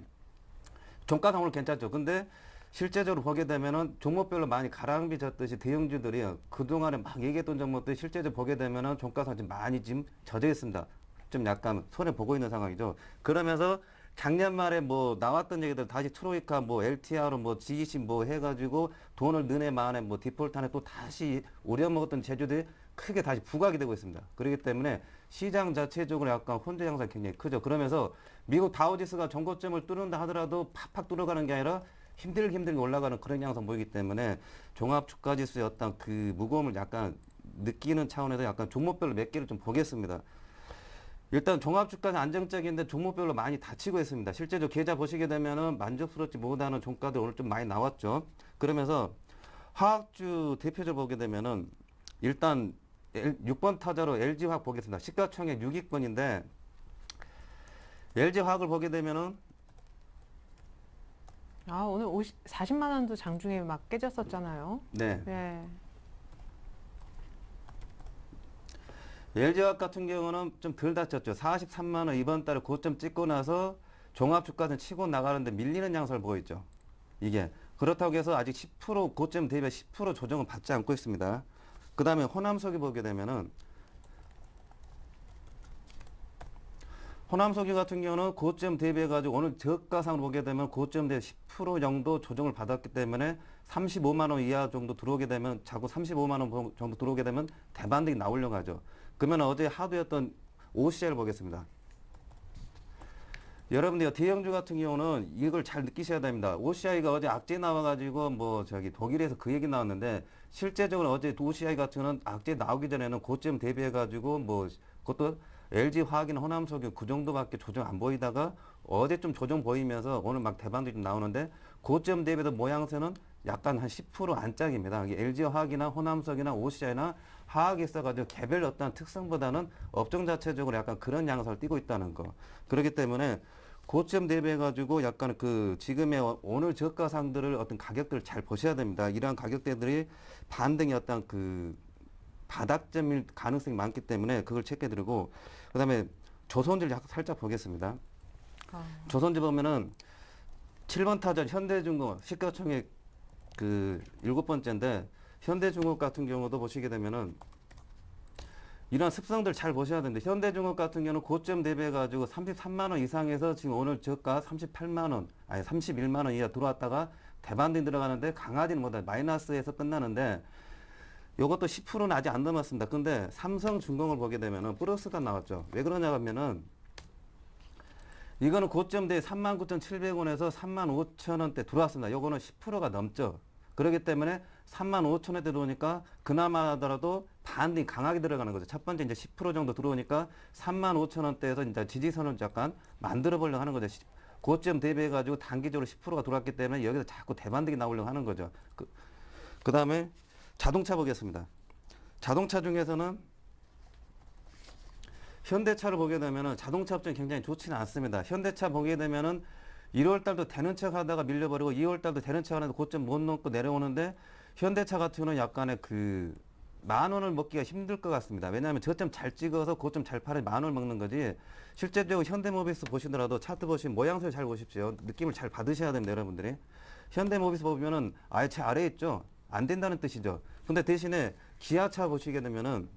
[SPEAKER 5] 종가상으로 괜찮죠. 근데 실제적으로 보게 되면은 종목별로 많이 가랑비 졌듯이 대형주들이 그동안에 막 얘기했던 종목들이 실제적으로 보게 되면은 종가상 지금 많이 지금 젖어 있습니다. 좀 약간 손해 보고 있는 상황이죠. 그러면서 작년 말에 뭐 나왔던 얘기들 다시 트로이카 뭐 LTR로 뭐 지기심 뭐 해가지고 돈을 너네 만에 뭐 디폴트안에 또 다시 우려먹었던 제주들이 크게 다시 부각이 되고 있습니다. 그렇기 때문에 시장 자체적으로 약간 혼재 양상이 굉장히 크죠. 그러면서 미국 다우지수가 전고점을 뚫는다 하더라도 팍팍 뚫어가는 게 아니라 힘들게 올라가는 그런 양상 보이기 때문에 종합 주가 지수의 어떤 그 무거움을 약간 느끼는 차원에서 약간 종목별로 몇 개를 좀 보겠습니다. 일단 종합주가는 안정적인데 종목별로 많이 다치고 있습니다. 실제로 계좌 보시게 되면은 만족스럽지 못하는 종가들 오늘 좀 많이 나왔죠. 그러면서 화학주 대표적으로 보게 되면은 일단 6번 타자로 LG화학 보겠습니다. 시가총액 6위권인데 LG화학을 보게 되면은
[SPEAKER 1] 오늘 40만 원도 장중에 막 깨졌었잖아요.
[SPEAKER 5] 네.
[SPEAKER 1] 네.
[SPEAKER 5] LG화학 같은 경우는 좀 덜 다쳤죠. 43만 원 이번 달에 고점 찍고 나서 종합주가는 치고 나가는데 밀리는 양상을 보였죠. 이게 그렇다고 해서 아직 10% 고점 대비 10% 조정은 받지 않고 있습니다. 그 다음에 호남석유 보게 되면은 호남석유 같은 경우는 고점 대비해가지고 오늘 저가상으로 보게 되면 고점 대비 10% 정도 조정을 받았기 때문에 35만 원 이하 정도 들어오게 되면 자꾸 35만 원 정도 들어오게 되면 대반등이 나오려고 하죠. 그러면 어제 하도였던 OCI를 보겠습니다. 여러분들 대형주 같은 경우는 이걸 잘 느끼셔야 됩니다. OCI가 어제 악재 나와가지고 뭐 저기 독일에서 그 얘기 나왔는데 실제적으로 어제 OCI 같은 경우는 악재 나오기 전에는 고점 대비해가지고 뭐 그것도 LG화학이나 호남석유 그 정도밖에 조정 안 보이다가 어제 좀 조정 보이면서 오늘 막 대반등이 좀 나오는데 고점 대비도 모양새는 약간 한 10% 안짝입니다. LG화학이나 호남석이나 OCI나 화학에 있어가지고 개별 어떤 특성보다는 업종 자체적으로 약간 그런 양상을 띠고 있다는 거. 그렇기 때문에 고점 대비해가지고 약간 그 지금의 오늘 저가상들을 어떤 가격들을 잘 보셔야 됩니다. 이러한 가격대들이 반등이 어떤 그 바닥점일 가능성이 많기 때문에 그걸 체크해드리고 그 다음에 조선주를 살짝 보겠습니다. 조선주 보면은 7번 타자 현대중공업 시가총액 그 7번째인데 현대중공업 같은 경우도 보시게 되면은 이런 습성들 잘 보셔야 되는데 현대중공업 같은 경우는 고점 대비해가지고 33만 원 이상에서 지금 오늘 저가 38만 원 아니 31만 원 이하 들어왔다가 대반등 들어가는데 강하지는 못해 마이너스에서 끝나는데 요것도 10%는 아직 안 넘었습니다. 근데 삼성중공을 보게 되면은 플러스가 나왔죠. 왜 그러냐 하면은 이거는 고점 대 39,700원에서 35,000원대 들어왔습니다. 요거는 10%가 넘죠. 그렇기 때문에 35,000원대 들어오니까 그나마 하더라도 반등이 강하게 들어가는 거죠. 첫 번째 이제 10% 정도 들어오니까 35,000원대에서 이제 지지선을 약간 만들어 보려고 하는 거죠. 고점 대비해가지고 단기적으로 10%가 들어왔기 때문에 여기서 자꾸 대반등이 나오려고 하는 거죠. 그 다음에 자동차 보겠습니다. 자동차 중에서는 현대차를 보게 되면은 자동차 업종이 굉장히 좋지는 않습니다. 현대차 보게 되면은 1월 달도 되는 척 하다가 밀려버리고 2월 달도 되는 척 하는데 고점 못 넘고 내려오는데 현대차 같은 경우는 약간의 그 10,000원을 먹기가 힘들 것 같습니다. 왜냐하면 저점 잘 찍어서 고점 잘 팔아 10,000원을 먹는 거지 실제적으로 현대모비스 보시더라도 차트 보시면 모양새를 잘 보십시오. 느낌을 잘 받으셔야 됩니다. 여러분들이. 현대모비스 보면은 아예 제 아래에 있죠. 안 된다는 뜻이죠. 근데 대신에 기아차 보시게 되면은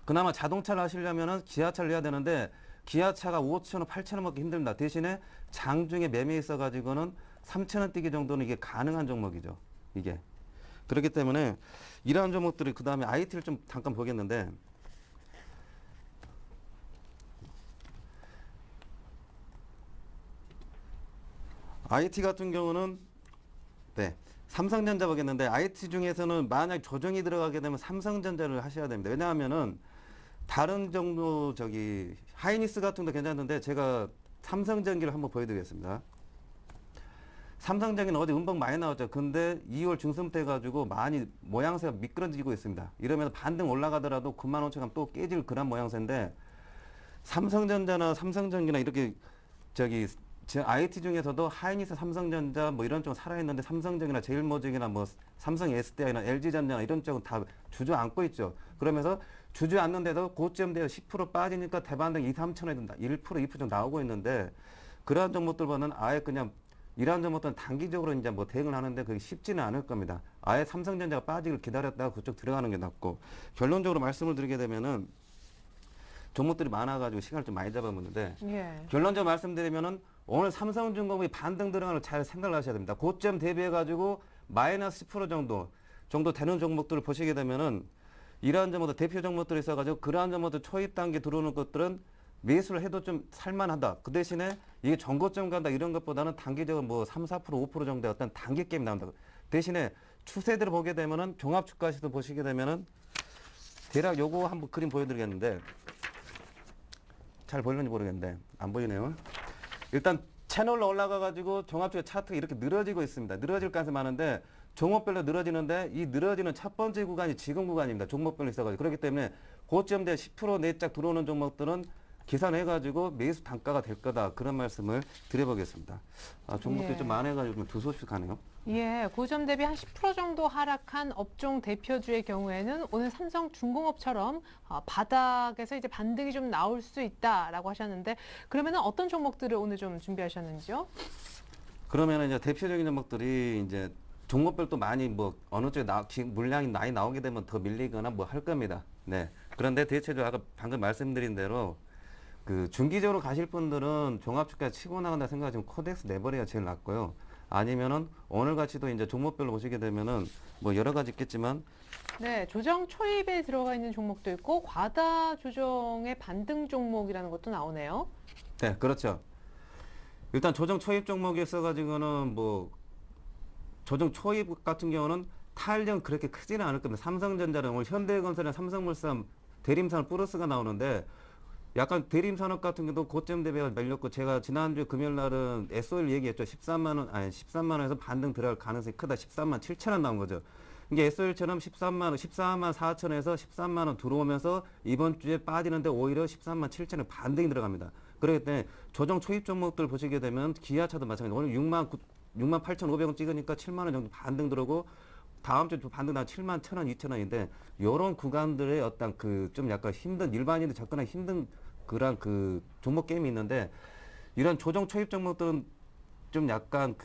[SPEAKER 5] 그나마 자동차를 하시려면은 기아차를 해야 되는데 기아차가 5,000원, 8,000원 먹기 힘듭니다. 대신에 장중에 매매 있어가지고는 3,000원 뛰기 정도는 이게 가능한 종목이죠. 이게. 그렇기 때문에 이러한 종목들이 그 다음에 IT를 좀 잠깐 보겠는데 IT 같은 경우는 네. 삼성전자 보겠는데 IT 중에서는 만약 조정이 들어가게 되면 삼성전자를 하셔야 됩니다. 왜냐하면은 다른 정도 저기 하이닉스 같은 거 괜찮은데 제가 삼성전기를 한번 보여드리겠습니다. 삼성전기는 어제 음봉 많이 나왔죠. 근데 2월 중순 때 가지고 많이 모양새가 미끄러지고 있습니다. 이러면 반등 올라가더라도 95,000원 가면 또 깨질 그런 모양새인데 삼성전자나 삼성전기나 이렇게 저기 IT 중에서도 하이닉스, 삼성전자 뭐 이런 쪽은 살아있는데 삼성전기나 제일모직이나 뭐 삼성 SDI나 LG전자나 이런 쪽은 다 주저앉고 있죠. 그러면서 주저앉는데도 고점대에 10% 빠지니까 대반등 2,3천원에 든다. 1%, 2% 정도 나오고 있는데 그러한 종목들보다는 아예 그냥 이러한 종목들은 단기적으로 이제 뭐 대응을 하는데 그게 쉽지는 않을 겁니다. 아예 삼성전자가 빠지길 기다렸다가 그쪽 들어가는 게 낫고 결론적으로 말씀을 드리게 되면은 종목들이 많아가지고 시간을 좀 많이 잡아먹는데
[SPEAKER 1] 예.
[SPEAKER 5] 결론적으로 말씀드리면은 오늘 삼성중공업이 반등 들어가는 걸 잘 생각을 하셔야 됩니다. 고점 대비해가지고 마이너스 10% 정도 되는 종목들을 보시게 되면은 이러한 점부터 대표 종목들이 있어가지고 그러한 점부터 초입 단계 들어오는 것들은 매수를 해도 좀 살만하다. 그 대신에 이게 전고점 간다 이런 것보다는 단기적으로 뭐 3, 4%, 5% 정도의 어떤 단기 게임이 나온다. 대신에 추세들을 보게 되면은 종합주가시도 보시게 되면은 대략 요거 한번 그림 보여드리겠는데 잘 보이는지 모르겠는데 안 보이네요. 일단 채널로 올라가가지고 종합주가 차트가 이렇게 늘어지고 있습니다. 늘어질 가능성이 많은데 종목별로 늘어지는데 이 늘어지는 첫 번째 구간이 지금 구간입니다. 종목별로 있어가지고 그렇기 때문에 고점대 10% 내짝 들어오는 종목들은 계산해가지고 매수 단가가 될 거다. 그런 말씀을 드려보겠습니다. 종목들이
[SPEAKER 1] 예.
[SPEAKER 5] 좀 많아가지고 두 소씩 하네요.
[SPEAKER 1] 예, 고점 대비 한 10% 정도 하락한 업종 대표주의 경우에는 오늘 삼성중공업처럼 바닥에서 이제 반등이 좀 나올 수 있다라고 하셨는데 그러면은 어떤 종목들을 오늘 좀 준비하셨는지요?
[SPEAKER 5] 그러면 이제 대표적인 종목들이 이제 종목별 또 많이 뭐 어느 쪽에 물량이 많이 나오게 되면 더 밀리거나 뭐 할 겁니다. 네. 그런데 대체적으로 아까 방금 말씀드린 대로 그 중기적으로 가실 분들은 종합주가 치고 나간다 생각하시면 코덱스 내버려야 제일 낫고요. 아니면은 오늘 같이도 이제 종목별로 보시게 되면은 뭐 여러 가지 있겠지만
[SPEAKER 1] 네, 조정 초입에 들어가 있는 종목도 있고 과다 조정의 반등 종목이라는 것도 나오네요.
[SPEAKER 5] 네, 그렇죠. 일단 조정 초입 종목이 있어가지고는 뭐 조정 초입 같은 경우는 탄력 그렇게 크지는 않을 겁니다. 삼성전자는 오늘 현대건설이나 삼성물산 대림산 플러스가 나오는데 약간 대림산업 같은 경우도 고점 대비가 밀렸고 제가 지난주 금요일 날은 SOL 얘기했죠. 13만 원에서 반등 들어갈 가능성이 크다. 13만 7천 원 나온 거죠. 이게 SOL처럼 14만 4천 원에서 13만 원 들어오면서 이번 주에 빠지는데 오히려 13만 7천 원 반등이 들어갑니다. 그렇기 때문에 조정 초입 종목들 보시게 되면 기아차도 마찬가지로 오늘 6만 8,500원 찍으니까 7만 원 정도 반등 들어오고 다음 주 반등 나 7만 1,000원, 2,000원인데 이런 구간들의 어떤 그 좀 약간 힘든 일반인들 접근하기 힘든 그런 그 종목 게임이 있는데 이런 조정 초입 종목들은 좀 약간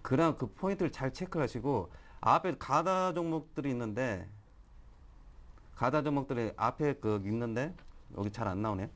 [SPEAKER 5] 그런 그 포인트를 잘 체크를 하시고 앞에 가다 종목들이 있는데 가다 종목들이 앞에 그 있는데 여기 잘 안 나오네.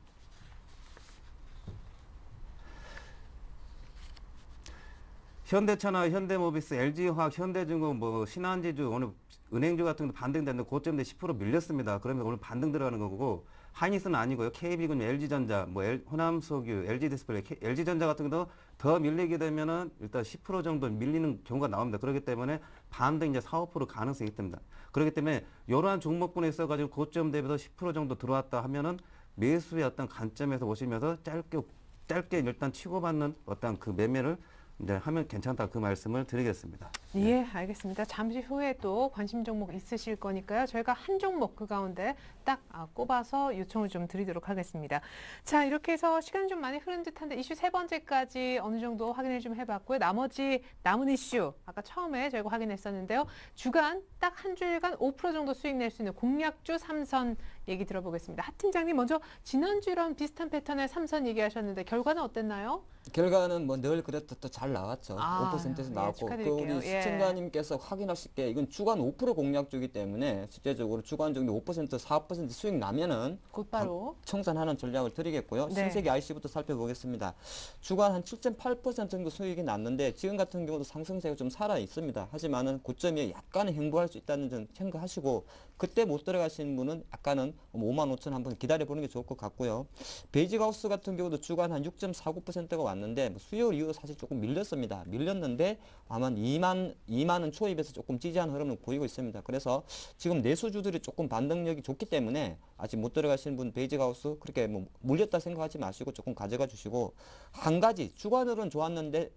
[SPEAKER 5] 현대차나 현대모비스, LG화학, 현대중공, 뭐 신한지주 오늘 은행주 같은 경우 반등됐는데 고점대 10% 밀렸습니다. 그러면 오늘 반등 들어가는 거고 하이닉스는 아니고요. KB군, LG전자, 뭐 호남소규, LG디스플레이, LG전자 같은 경우도 더 밀리게 되면은 일단 10% 정도 밀리는 경우가 나옵니다. 그렇기 때문에 반등 이제 4, 5% 가능성이 있답니다. 그렇기 때문에 이러한 종목군에 있어가지고 고점 대비도 10% 정도 들어왔다 하면은 매수의 어떤 관점에서 보시면서 짧게 일단 치고받는 어떤 그 매매를 이제 하면 괜찮다 그 말씀을 드리겠습니다.
[SPEAKER 1] 예, 알겠습니다. 잠시 후에 또 관심 종목 있으실 거니까요. 저희가 한 종목 그 가운데 딱 꼽아서 요청을 좀 드리도록 하겠습니다. 자, 이렇게 해서 시간이 좀 많이 흐른 듯한데 이슈 세 번째까지 어느 정도 확인을 좀 해봤고요. 나머지 남은 이슈 아까 처음에 저희가 확인했었는데요. 주간 딱 한 주일간 5% 정도 수익 낼 수 있는 공략주 삼선 얘기 들어보겠습니다. 하 팀장님 먼저 지난주랑 비슷한 패턴의 삼선 얘기하셨는데 결과는 어땠나요?
[SPEAKER 4] 결과는 뭐 늘 그랬듯 또 잘 나왔죠.
[SPEAKER 1] 아,
[SPEAKER 4] 5%에서
[SPEAKER 1] 예,
[SPEAKER 4] 나왔고 그
[SPEAKER 1] 축하드릴게요.
[SPEAKER 4] 우리
[SPEAKER 1] 예.
[SPEAKER 4] 시청자님께서 확인하실 게 이건 주간 5% 공략주이기 때문에 실제적으로 주간 정도 5% 4% 수익 나면은
[SPEAKER 1] 곧바로
[SPEAKER 4] 청산하는 전략을 드리겠고요.
[SPEAKER 1] 네.
[SPEAKER 4] 신세계 IC부터 살펴보겠습니다. 주간 한 7.8% 정도 수익이 났는데 지금 같은 경우도 상승세가 좀 살아 있습니다. 하지만은 고점이 약간은 횡보할 수 있다는 점 생각하시고 그때 못 들어가시는 분은 약간은 55,000원 한번 기다려보는 게 좋을 것 같고요. 베이직하우스 같은 경우도 주간 한 6.49%가 왔는데 수요일 이후로 사실 조금 밀렸습니다. 밀렸는데 아마 2만 원 초입에서 조금 지지한 흐름을 보이고 있습니다. 그래서 지금 내수주들이 조금 반등력이 좋기 때문에 아직 못 들어가시는 분 베이직하우스 그렇게 뭐 물렸다 생각하지 마시고 조금 가져가 주시고 한 가지 주간으로는 좋았는데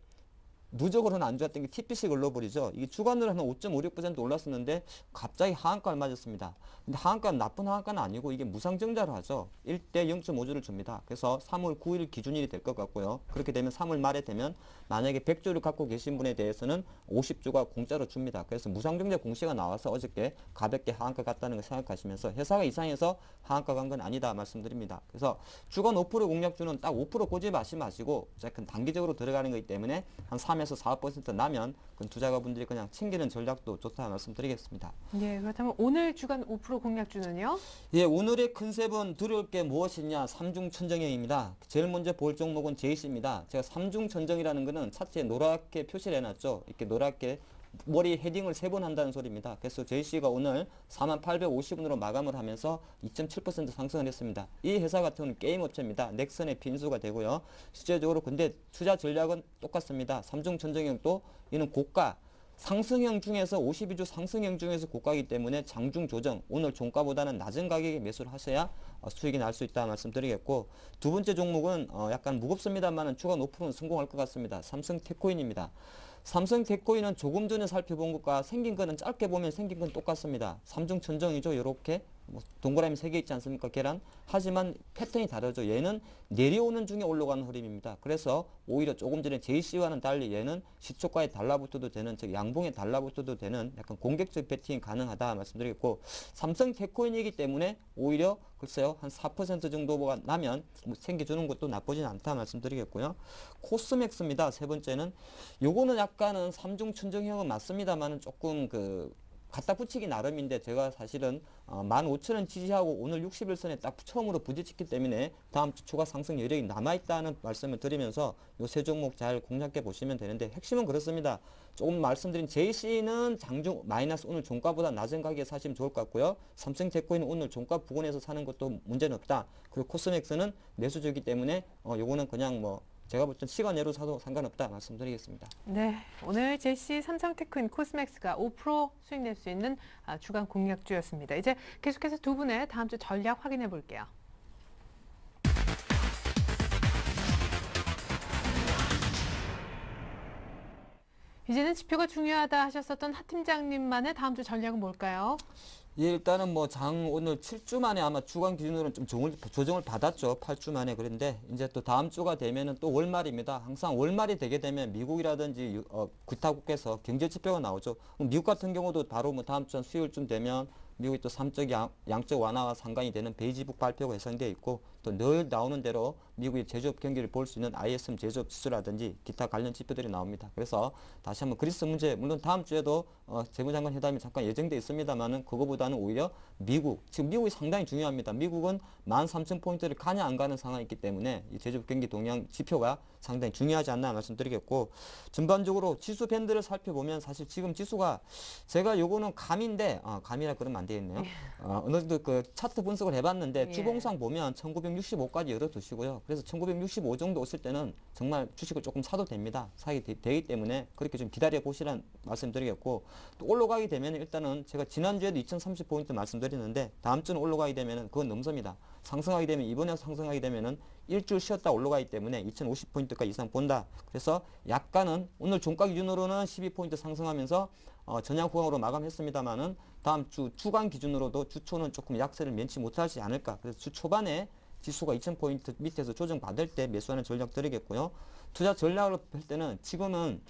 [SPEAKER 4] 누적으로는 안 좋았던 게 TPC 글로벌이죠. 이게 주간으로 한 5.56% 올랐었는데 갑자기 하한가를 맞았습니다. 근데 하한가는 나쁜 하한가는 아니고 이게 무상증자를 하죠. 1대 0.5주를 줍니다. 그래서 3월 9일 기준일이 될 것 같고요. 그렇게 되면 3월 말에 되면 만약에 100주를 갖고 계신 분에 대해서는 50주가 공짜로 줍니다. 그래서 무상증자 공시가 나와서 어저께 가볍게 하한가 갔다는 걸 생각하시면서 회사가 이상해서 하한가 간 건 아니다 말씀드립니다. 그래서 주간 5% 공략주는 딱 5% 고집하지 마시고 단기적으로 들어가는 거기 때문에 한 3일 3에서 4% 나면 그 투자가분들이 그냥 챙기는 전략도 좋다 말씀드리겠습니다.
[SPEAKER 1] 예, 그렇다면 오늘 주간 5% 공략주는요?
[SPEAKER 4] 예, 오늘의 컨셉은 두려울 게 무엇이냐 삼중천정형입니다. 제일 먼저 볼 종목은 JC입니다. 제가 삼중천정이라는 거는 차트에 노랗게 표시를 해놨죠. 이렇게 노랗게 머리 헤딩을 3번 한다는 소리입니다. 그래서 JC가 오늘 4850원으로 마감을 하면서 2.7% 상승을 했습니다. 이 회사 같은 경우는 게임 업체입니다. 넥슨의 빈수가 되고요. 실제적으로 근데 투자 전략은 똑같습니다. 삼중천정형도 이는 고가 상승형 중에서 52주 상승형 중에서 고가이기 때문에 장중 조정, 오늘 종가보다는 낮은 가격에 매수를 하셔야 수익이 날 수 있다 말씀드리겠고, 두 번째 종목은 약간 무겁습니다만 주간 5%는 성공할 것 같습니다. 삼성테크인입니다. 삼성테크인은 조금 전에 살펴본 것과 생긴 거는 짧게 보면 생긴 건 똑같습니다. 삼중천정이죠. 이렇게 동그라미 3개 있지 않습니까? 계란. 하지만 패턴이 다르죠. 얘는 내려오는 중에 올라가는 흐름입니다. 그래서 오히려 조금 전에 JC와는 달리 얘는 시초가에 달라붙어도 되는, 즉 양봉에 달라붙어도 되는 약간 공격적 배팅이 가능하다 말씀드리겠고, 삼성테크인이기 때문에 오히려 글쎄요 한 4% 정도가 나면 챙겨주는 것도 나쁘진 않다 말씀드리겠고요. 코스맥스입니다. 세 번째는 요거는 약간은 삼중천정형은 맞습니다만은 조금 갖다 붙이기 나름인데, 제가 사실은 15,000원 지지하고 오늘 60일선에 딱 처음으로 부딪혔기 때문에 다음 주 추가 상승 여력이 남아있다는 말씀을 드리면서 요 세 종목 잘 공략해 보시면 되는데, 핵심은 그렇습니다. 조금 말씀드린 JC는 장중 마이너스 오늘 종가보다 낮은 가격에 사시면 좋을 것 같고요. 삼성테크인은 오늘 종가 부근에서 사는 것도 문제는 없다. 그리고 코스맥스는 매수주이기 때문에 요거는 그냥 제가 볼 땐 시간 내로 사도 상관없다 말씀드리겠습니다.
[SPEAKER 1] 네, 오늘 JC, 삼성테크인, 코스맥스가 5% 수익 낼 수 있는 주간 공략주였습니다. 이제 계속해서 두 분의 다음 주 전략 확인해 볼게요. 이제는 지표가 중요하다 하셨었던 하 팀장님만의 다음 주 전략은 뭘까요?
[SPEAKER 4] 예, 일단은 장 오늘 7주 만에 아마 주간 기준으로는 좀 조정을 받았죠. 8주 만에. 그런데 이제 또 다음 주가 되면은 또 월말입니다. 항상 월말이 되게 되면 미국이라든지 구타국에서 경제 지표가 나오죠. 미국 같은 경우도 바로 다음 주 수요일쯤 되면 미국이 또 양적 완화와 상관이 되는 베이지북 발표가 예상되어 있고, 또 늘 나오는 대로 미국의 제조업 경기를 볼 수 있는 ISM 제조업 지수라든지 기타 관련 지표들이 나옵니다. 그래서 다시 한번 그리스 문제, 물론 다음 주에도 재무장관 회담이 잠깐 예정돼 있습니다만은 그거보다는 오히려 지금 미국이 상당히 중요합니다. 미국은 13,000포인트를 가냐 안 가는 상황이 있기 때문에 이 제조업 경기 동향 지표가 상당히 중요하지 않나 말씀드리겠고, 전반적으로 지수 밴드를 살펴보면 사실 지금 지수가 제가 요거는 감인데 감이라 그러면 안 되겠네요. 어느 정도 차트 분석을 해봤는데
[SPEAKER 1] 예.
[SPEAKER 4] 주봉상 보면 1965까지 열어두시고요. 그래서 1965 정도 오실 때는 정말 주식을 조금 사도 됩니다. 사게 되기 때문에 그렇게 좀 기다려 보시라는 말씀드리겠고, 또 올라가게 되면 일단은 제가 지난주에도 2030포인트 말씀드렸는데 다음 주는 올라가게 되면 그건 넘습니다. 상승하게 되면 이번에 상승하게 되면은 일주일 쉬었다 올라가기 때문에 2050포인트까지 이상 본다. 그래서 약간은 오늘 종가 기준으로는 12포인트 상승하면서 전향 후강으로 마감했습니다만은 다음 주 주간 기준으로도 주초는 조금 약세를 면치 못하지 않을까. 그래서 주 초반에 지수가 2000포인트 밑에서 조정받을 때 매수하는 전략 드리겠고요. 투자 전략을 할 때는 지금은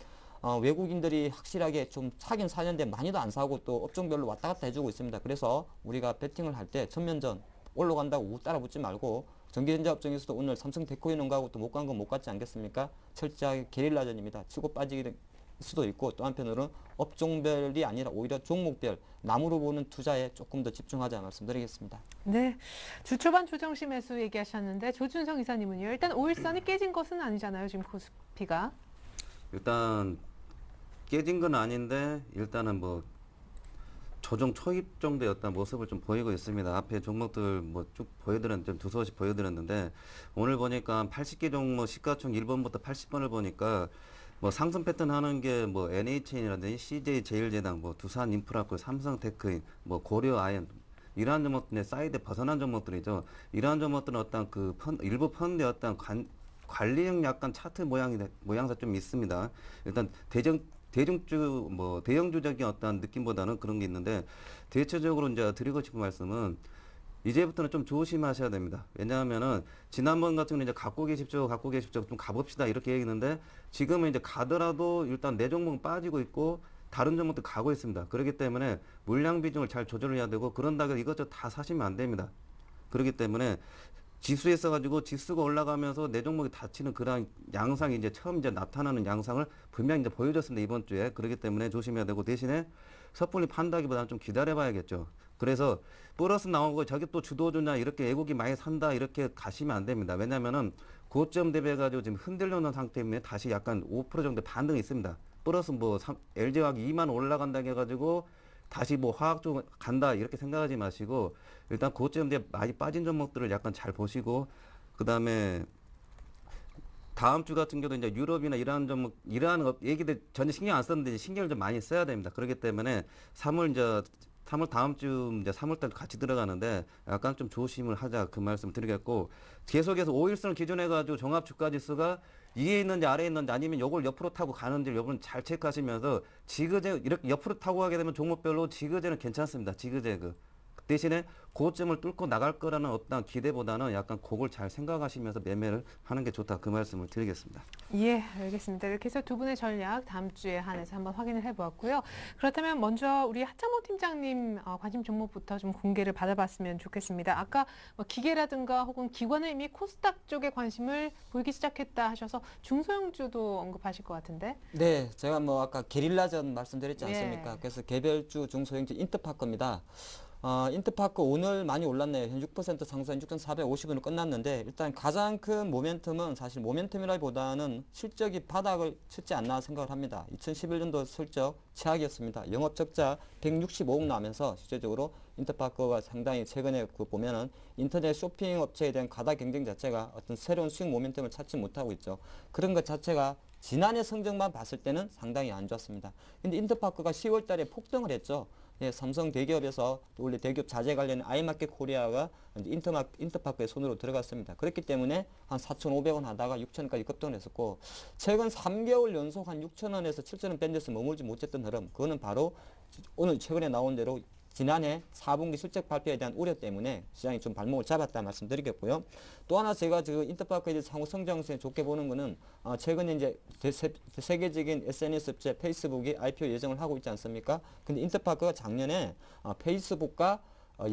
[SPEAKER 4] 외국인들이 확실하게 좀 사긴 사는데 많이도 안 사고 또 업종별로 왔다 갔다 해주고 있습니다. 그래서 우리가 배팅을 할 때 천면전 올라간다고 따라 붙지 말고, 전기전자 업종에서도 오늘 삼성테크인은 가고 또 못 간 건 못 갔지 않겠습니까? 철저하게 게릴라전입니다. 치고 빠지기 수도 있고, 또 한편으로는 업종별이 아니라 오히려 종목별 나무로 보는 투자에 조금 더 집중하자 말씀드리겠습니다.
[SPEAKER 1] 네, 주 초반 조정시 매수 얘기하셨는데 조준성 이사님은요. 일단 5일선이 깨진 것은 아니잖아요. 지금 코스피가.
[SPEAKER 5] 일단 깨진 건 아닌데 일단은 조정 초입 정도의 어떤 모습을 좀 보이고 있습니다. 앞에 종목들 쭉 좀 두서씩 보여드렸는데, 오늘 보니까 80개 종목 시가총 1번부터 80번을 보니까 상승 패턴 하는 게 NHN이라든지 CJ 제일제당, 두산 인프라콜, 삼성테크인, 고려 아연, 이러한 종목들의 사이드 벗어난 종목들이죠. 이러한 종목들은 어떤 일부 펀드의 어떤 관리형 약간 차트 모양새 좀 있습니다. 일단 대형주적인 어떤 느낌보다는 그런 게 있는데, 대체적으로 이제 드리고 싶은 말씀은 이제부터는 좀 조심하셔야 됩니다. 왜냐하면은 지난번 같은 경우는 이제 갖고 계십시오 좀 가봅시다 이렇게 얘기했는데, 지금은 이제 가더라도 일단 내 종목은 빠지고 있고 다른 종목도 가고 있습니다. 그렇기 때문에 물량 비중을 잘 조절해야 되고, 그런다고 이것저것 다 사시면 안 됩니다. 그렇기 때문에 지수에 있어가지고 지수가 올라가면서 내 종목이 닫히는 그런 양상이 이제 처음 이제 나타나는 양상을 분명히 이제 보여줬습니다. 이번 주에. 그렇기 때문에 조심해야 되고 대신에 섣불리 판다기보다는 좀 기다려봐야겠죠. 그래서 플러스 나오고 저게 또 주도주냐 이렇게 애국이 많이 산다 이렇게 가시면 안 됩니다. 왜냐면은 고점 대비해가지고 지금 흔들려는 상태인데 다시 약간 5% 정도 반등이 있습니다. 플러스 뭐 LG화학이 2만 올라간다 해가지고 다시 뭐 화학 쪽 간다 이렇게 생각하지 마시고 일단 고점 대비 많이 빠진 종목들을 약간 잘 보시고 그 다음에 다음 주 같은 경우도 이제 유럽이나 이러한 종목, 이러한 얘기들 전혀 신경 안 썼는데 신경을 좀 많이 써야 됩니다. 그렇기 때문에 3월 다음 주 이제 3월달 같이 들어가는데 약간 좀 조심을 하자 그 말씀 드리겠고 계속해서 5일선을 기준해가지고 종합 주가 지수가 위에 있는지 아래에 있는지 아니면 요걸 옆으로 타고 가는지 여러분 잘 체크하시면서 지그재 이렇게 옆으로 타고 가게 되면 종목별로 지그재는 괜찮습니다. 지그재그. 대신에 고점을 뚫고 나갈 거라는 어떤 기대보다는 약간 그걸 잘 생각하시면서 매매를 하는 게 좋다 그 말씀을 드리겠습니다.
[SPEAKER 1] 예, 알겠습니다. 이렇게 해서 두 분의 전략 다음 주에 한해서 한번 확인을 해보았고요. 그렇다면 먼저 우리 하창모 팀장님 관심 종목부터 좀 공개를 받아봤으면 좋겠습니다. 아까 뭐 기계라든가 혹은 기관은 이미 코스닥 쪽에 관심을 보이기 시작했다 하셔서 중소형주도 언급하실 것 같은데.
[SPEAKER 4] 네, 제가 뭐 아까 게릴라전 말씀드렸지
[SPEAKER 1] 예.
[SPEAKER 4] 않습니까? 그래서 개별주 중소형주 인터파크입니다. 인터파크 오늘 많이 올랐네요. 한 6% 상승 6,450원으로 끝났는데 일단 가장 큰 모멘텀은 사실 모멘텀이라기보다는 실적이 바닥을 쳤지 않나 생각을 합니다. 2011년도 실적 최악이었습니다. 영업적자 165억 나면서 실제적으로 인터파크가 상당히 최근에 보면은 인터넷 쇼핑 업체에 대한 가다 경쟁 자체가 어떤 새로운 수익 모멘텀을 찾지 못하고 있죠. 그런 것 자체가 지난해 성적만 봤을 때는 상당히 안 좋았습니다. 근데 인터파크가 10월 달에 폭등을 했죠. 예, 삼성 대기업에서 원래 대기업 자재 관련 아이마켓 코리아가 이제 인터파크의 손으로 들어갔습니다. 그렇기 때문에 한 4,500원 하다가 6,000원까지 급등을 했었고 최근 3개월 연속 한 6,000원에서 7,000원 밴드에서 머물지 못했던 흐름 그거는 바로 오늘 최근에 나온 대로 지난해 4분기 실적 발표에 대한 우려 때문에 시장이 좀 발목을 잡았다 말씀드리겠고요. 또 하나 제가 그 인터파크에 대해서 향후 성장성에 좋게 보는 거는 최근에 이제 세계적인 SNS 업체 페이스북이 IPO 예정을 하고 있지 않습니까? 근데 인터파크가 작년에 페이스북과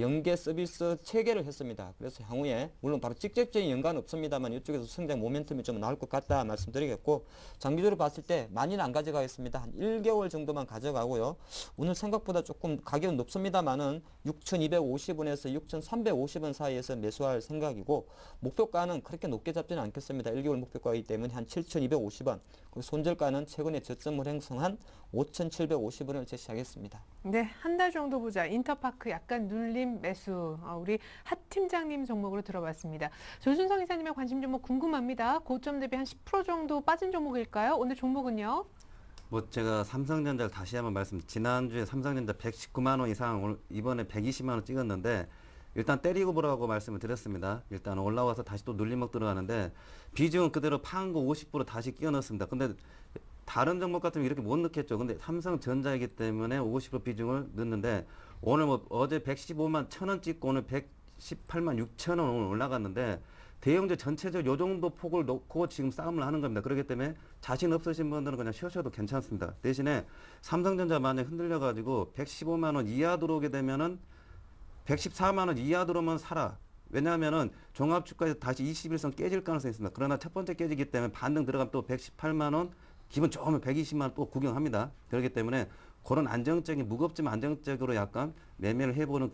[SPEAKER 4] 연계 서비스 체계를 했습니다. 그래서 향후에 물론 바로 직접적인 연관은 없습니다만 이쪽에서 성장 모멘텀이 좀 나올 것 같다 말씀드리겠고 장기적으로 봤을 때 많이는 안 가져가겠습니다. 한 1개월 정도만 가져가고요. 오늘 생각보다 조금 가격은 높습니다만은 6,250원에서 6,350원 사이에서 매수할 생각이고 목표가는 그렇게 높게 잡지는 않겠습니다. 1개월 목표가이기 때문에 한 7,250원 그리고 손절가는 최근에 저점을 형성한 5,750원을 제시하겠습니다.
[SPEAKER 1] 네, 한 달 정도 보자. 인터파크 약간 눌림 매수. 우리 하 팀장님 종목으로 들어봤습니다. 조준성 이사님의 관심 종목 궁금합니다. 고점 대비 한 10% 정도 빠진 종목일까요? 오늘 종목은요?
[SPEAKER 5] 뭐 제가 삼성전자를 다시 한번 지난주에 삼성전자 119만 원 이상 오늘 이번에 120만 원 찍었는데 일단 때리고 보라고 말씀을 드렸습니다. 일단 올라와서 다시 또 눌림목 들어가는데 비중은 그대로 파한 거 50% 다시 끼워 넣었습니다. 근데 다른 종목 같으면 이렇게 못 넣겠죠. 근데 삼성전자이기 때문에 50% 비중을 넣는데 오늘 뭐 어제 115만 1,000원 찍고 오늘 118만 6천 원 오늘 올라갔는데 대형주 전체적으로 요 정도 폭을 놓고 지금 싸움을 하는 겁니다. 그렇기 때문에 자신 없으신 분들은 그냥 쉬셔도 괜찮습니다. 대신에 삼성전자 만약 흔들려가지고 115만 원 이하 들어오게 되면은 114만 원 이하 들어오면 사라. 왜냐하면은 종합주가에서 다시 21선 깨질 가능성이 있습니다. 그러나 첫 번째 깨지기 때문에 반등 들어가면 또 118만 원, 기분 좋으면 120만 원 또 구경합니다. 그렇기 때문에 그런 안정적인 무겁지만 안정적으로 약간 매매를 해보는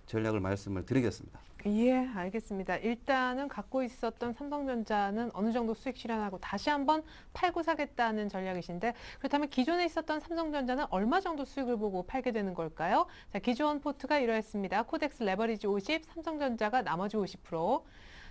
[SPEAKER 5] 전략을 말씀을 드리겠습니다.
[SPEAKER 1] 예, 알겠습니다. 일단은 갖고 있었던 삼성전자는 어느 정도 수익 실현하고 다시 한번 팔고 사겠다는 전략이신데 그렇다면 기존에 있었던 삼성전자는 얼마 정도 수익을 보고 팔게 되는 걸까요? 자, 기존 포트가 이러했습니다. 코덱스 레버리지 50, 삼성전자가 나머지 50%.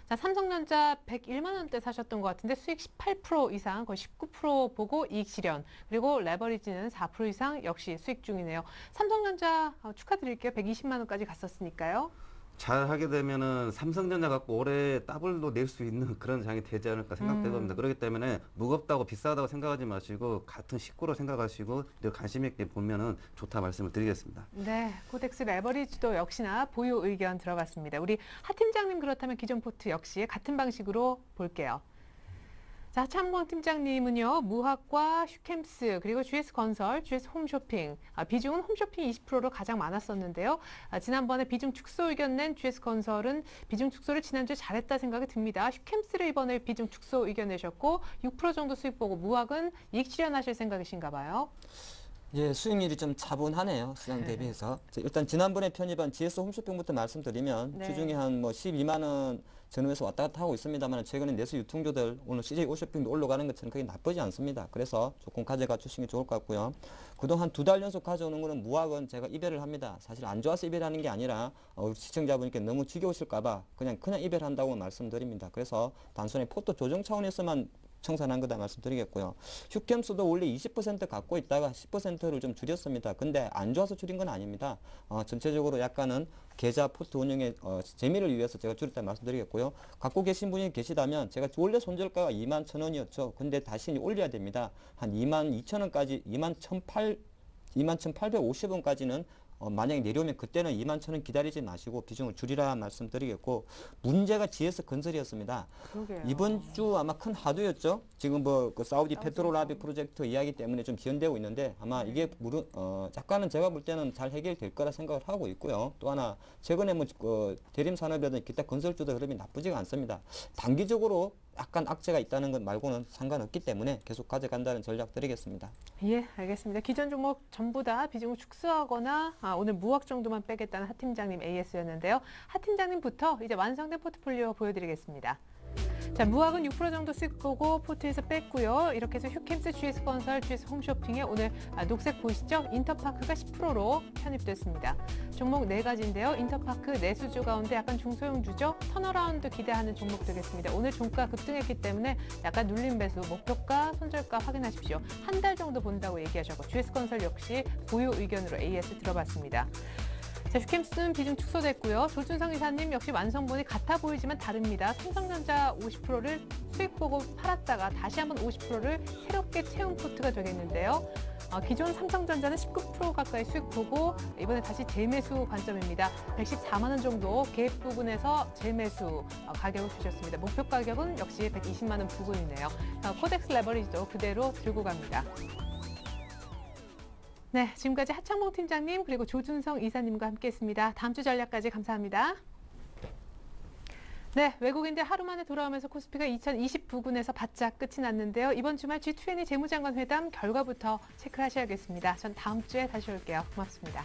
[SPEAKER 1] 자, 삼성전자 101만 원대 사셨던 것 같은데 수익 18% 이상, 거의 19% 보고 이익 실현. 그리고 레버리지는 4% 이상 역시 수익 중이네요. 삼성전자 축하드릴게요. 120만 원까지 갔었으니까요.
[SPEAKER 5] 잘 하게 되면은 삼성전자 갖고 올해 더블도 낼 수 있는 그런 장이 되지 않을까 생각되겁니다. 그렇기 때문에 무겁다고 비싸다고 생각하지 마시고 같은 식구로 생각하시고 관심 있게 보면은 좋다 말씀을 드리겠습니다.
[SPEAKER 1] 네, 코덱스 레버리지도 역시나 보유 의견 들어봤습니다. 우리 하 팀장님 그렇다면 기존 포트 역시 같은 방식으로 볼게요. 자, 차은광 팀장님은요, 무학과 슈캠스, 그리고 GS건설, GS홈쇼핑, 비중은 홈쇼핑 20%로 가장 많았었는데요. 지난번에 비중 축소 의견 낸 GS건설은 비중 축소를 지난주에 잘했다 생각이 듭니다. 슈캠스를 이번에 비중 축소 의견 내셨고 6% 정도 수익 보고 무학은 이익 실현하실 생각이신가 봐요.
[SPEAKER 4] 예, 수익률이 좀 차분하네요. 시장 대비해서. 일단 지난번에 편입한 GS 홈쇼핑부터 말씀드리면
[SPEAKER 1] 네.
[SPEAKER 4] 주중에 한 뭐 12만 원 전후에서 왔다 갔다 하고 있습니다만 최근에 내수 유통주들 오늘 CJ 홈쇼핑도 올라가는 것처럼 그게 나쁘지 않습니다. 그래서 조금 가져가 주시는 게 좋을 것 같고요. 그동안 2달 연속 가져오는 거는 무학은 제가 이별을 합니다. 사실 안 좋아서 이별하는 게 아니라 시청자분께 너무 지겨우실까 봐 그냥 이별한다고 말씀드립니다. 그래서 단순히 포트 조정 차원에서만 청산한 거다 말씀드리겠고요. 슈캠스도 원래 20% 갖고 있다가 10%를 좀 줄였습니다. 근데 안 좋아서 줄인 건 아닙니다. 전체적으로 약간은 계좌 포트 운영의 재미를 위해서 제가 줄였다 말씀드리겠고요. 갖고 계신 분이 계시다면 제가 원래 손절가가 21,000원이었죠. 근데 다시 올려야 됩니다. 한 22,000원까지 21,850원까지는 만약에 내려오면 그때는 21,000원 기다리지 마시고 비중을 줄이라 말씀드리겠고, 문제가 GS건설이었습니다.
[SPEAKER 1] 그러게요.
[SPEAKER 4] 이번 주 아마 큰 하두였죠. 지금 뭐 그 사우디 페트롤라비 프로젝트 이야기 때문에 좀 지연되고 있는데 아마 이게 약간은 제가 볼 때는 잘 해결될 거라 생각을 하고 있고요. 또 하나 최근에 뭐 대림산업이라든지 기타 건설주들 흐름이 나쁘지가 않습니다. 단기적으로 약간 악재가 있다는 것 말고는 상관없기 때문에 계속 가져간다는 전략 드리겠습니다.
[SPEAKER 1] 예, 알겠습니다. 기존 종목 전부 다 비중을 축소하거나 오늘 무학 정도만 빼겠다는 하 팀장님 AS였는데요. 하 팀장님부터 이제 완성된 포트폴리오 보여드리겠습니다. 자, 무학은 6% 정도 수익 보고 포트에서 뺐고요. 이렇게 해서 휴캠스, GS건설, GS홈쇼핑에 오늘 녹색 보이시죠? 인터파크가 10%로 편입됐습니다. 종목 4가지인데요. 인터파크 내수주 가운데 약간 중소형주죠. 턴어라운드 기대하는 종목 되겠습니다. 오늘 종가 급등했기 때문에 약간 눌림 매수, 목표가, 손절가 확인하십시오. 한 달 정도 본다고 얘기하셨고 GS건설 역시 보유 의견으로 AS 들어봤습니다. 자, 슈캠스는 비중 축소됐고요. 조준성 이사님 역시 완성본이 같아 보이지만 다릅니다. 삼성전자 50%를 수익 보고 팔았다가 다시 한번 50%를 새롭게 채운 포트가 되겠는데요. 기존 삼성전자는 19% 가까이 수익 보고 이번에 다시 재매수 관점입니다. 114만 원 정도 갭 부분에서 재매수 가격을 주셨습니다. 목표 가격은 역시 120만 원 부근이네요. 코덱스 레버리지도 그대로 들고 갑니다. 네, 지금까지 하창봉 팀장님 그리고 조준성 이사님과 함께했습니다. 다음 주 전략까지 감사합니다. 네, 외국인들 하루 만에 돌아오면서 코스피가 2029군에서 바짝 끝이 났는데요. 이번 주말 G20 재무장관 회담 결과부터 체크하셔야겠습니다. 전 다음 주에 다시 올게요. 고맙습니다.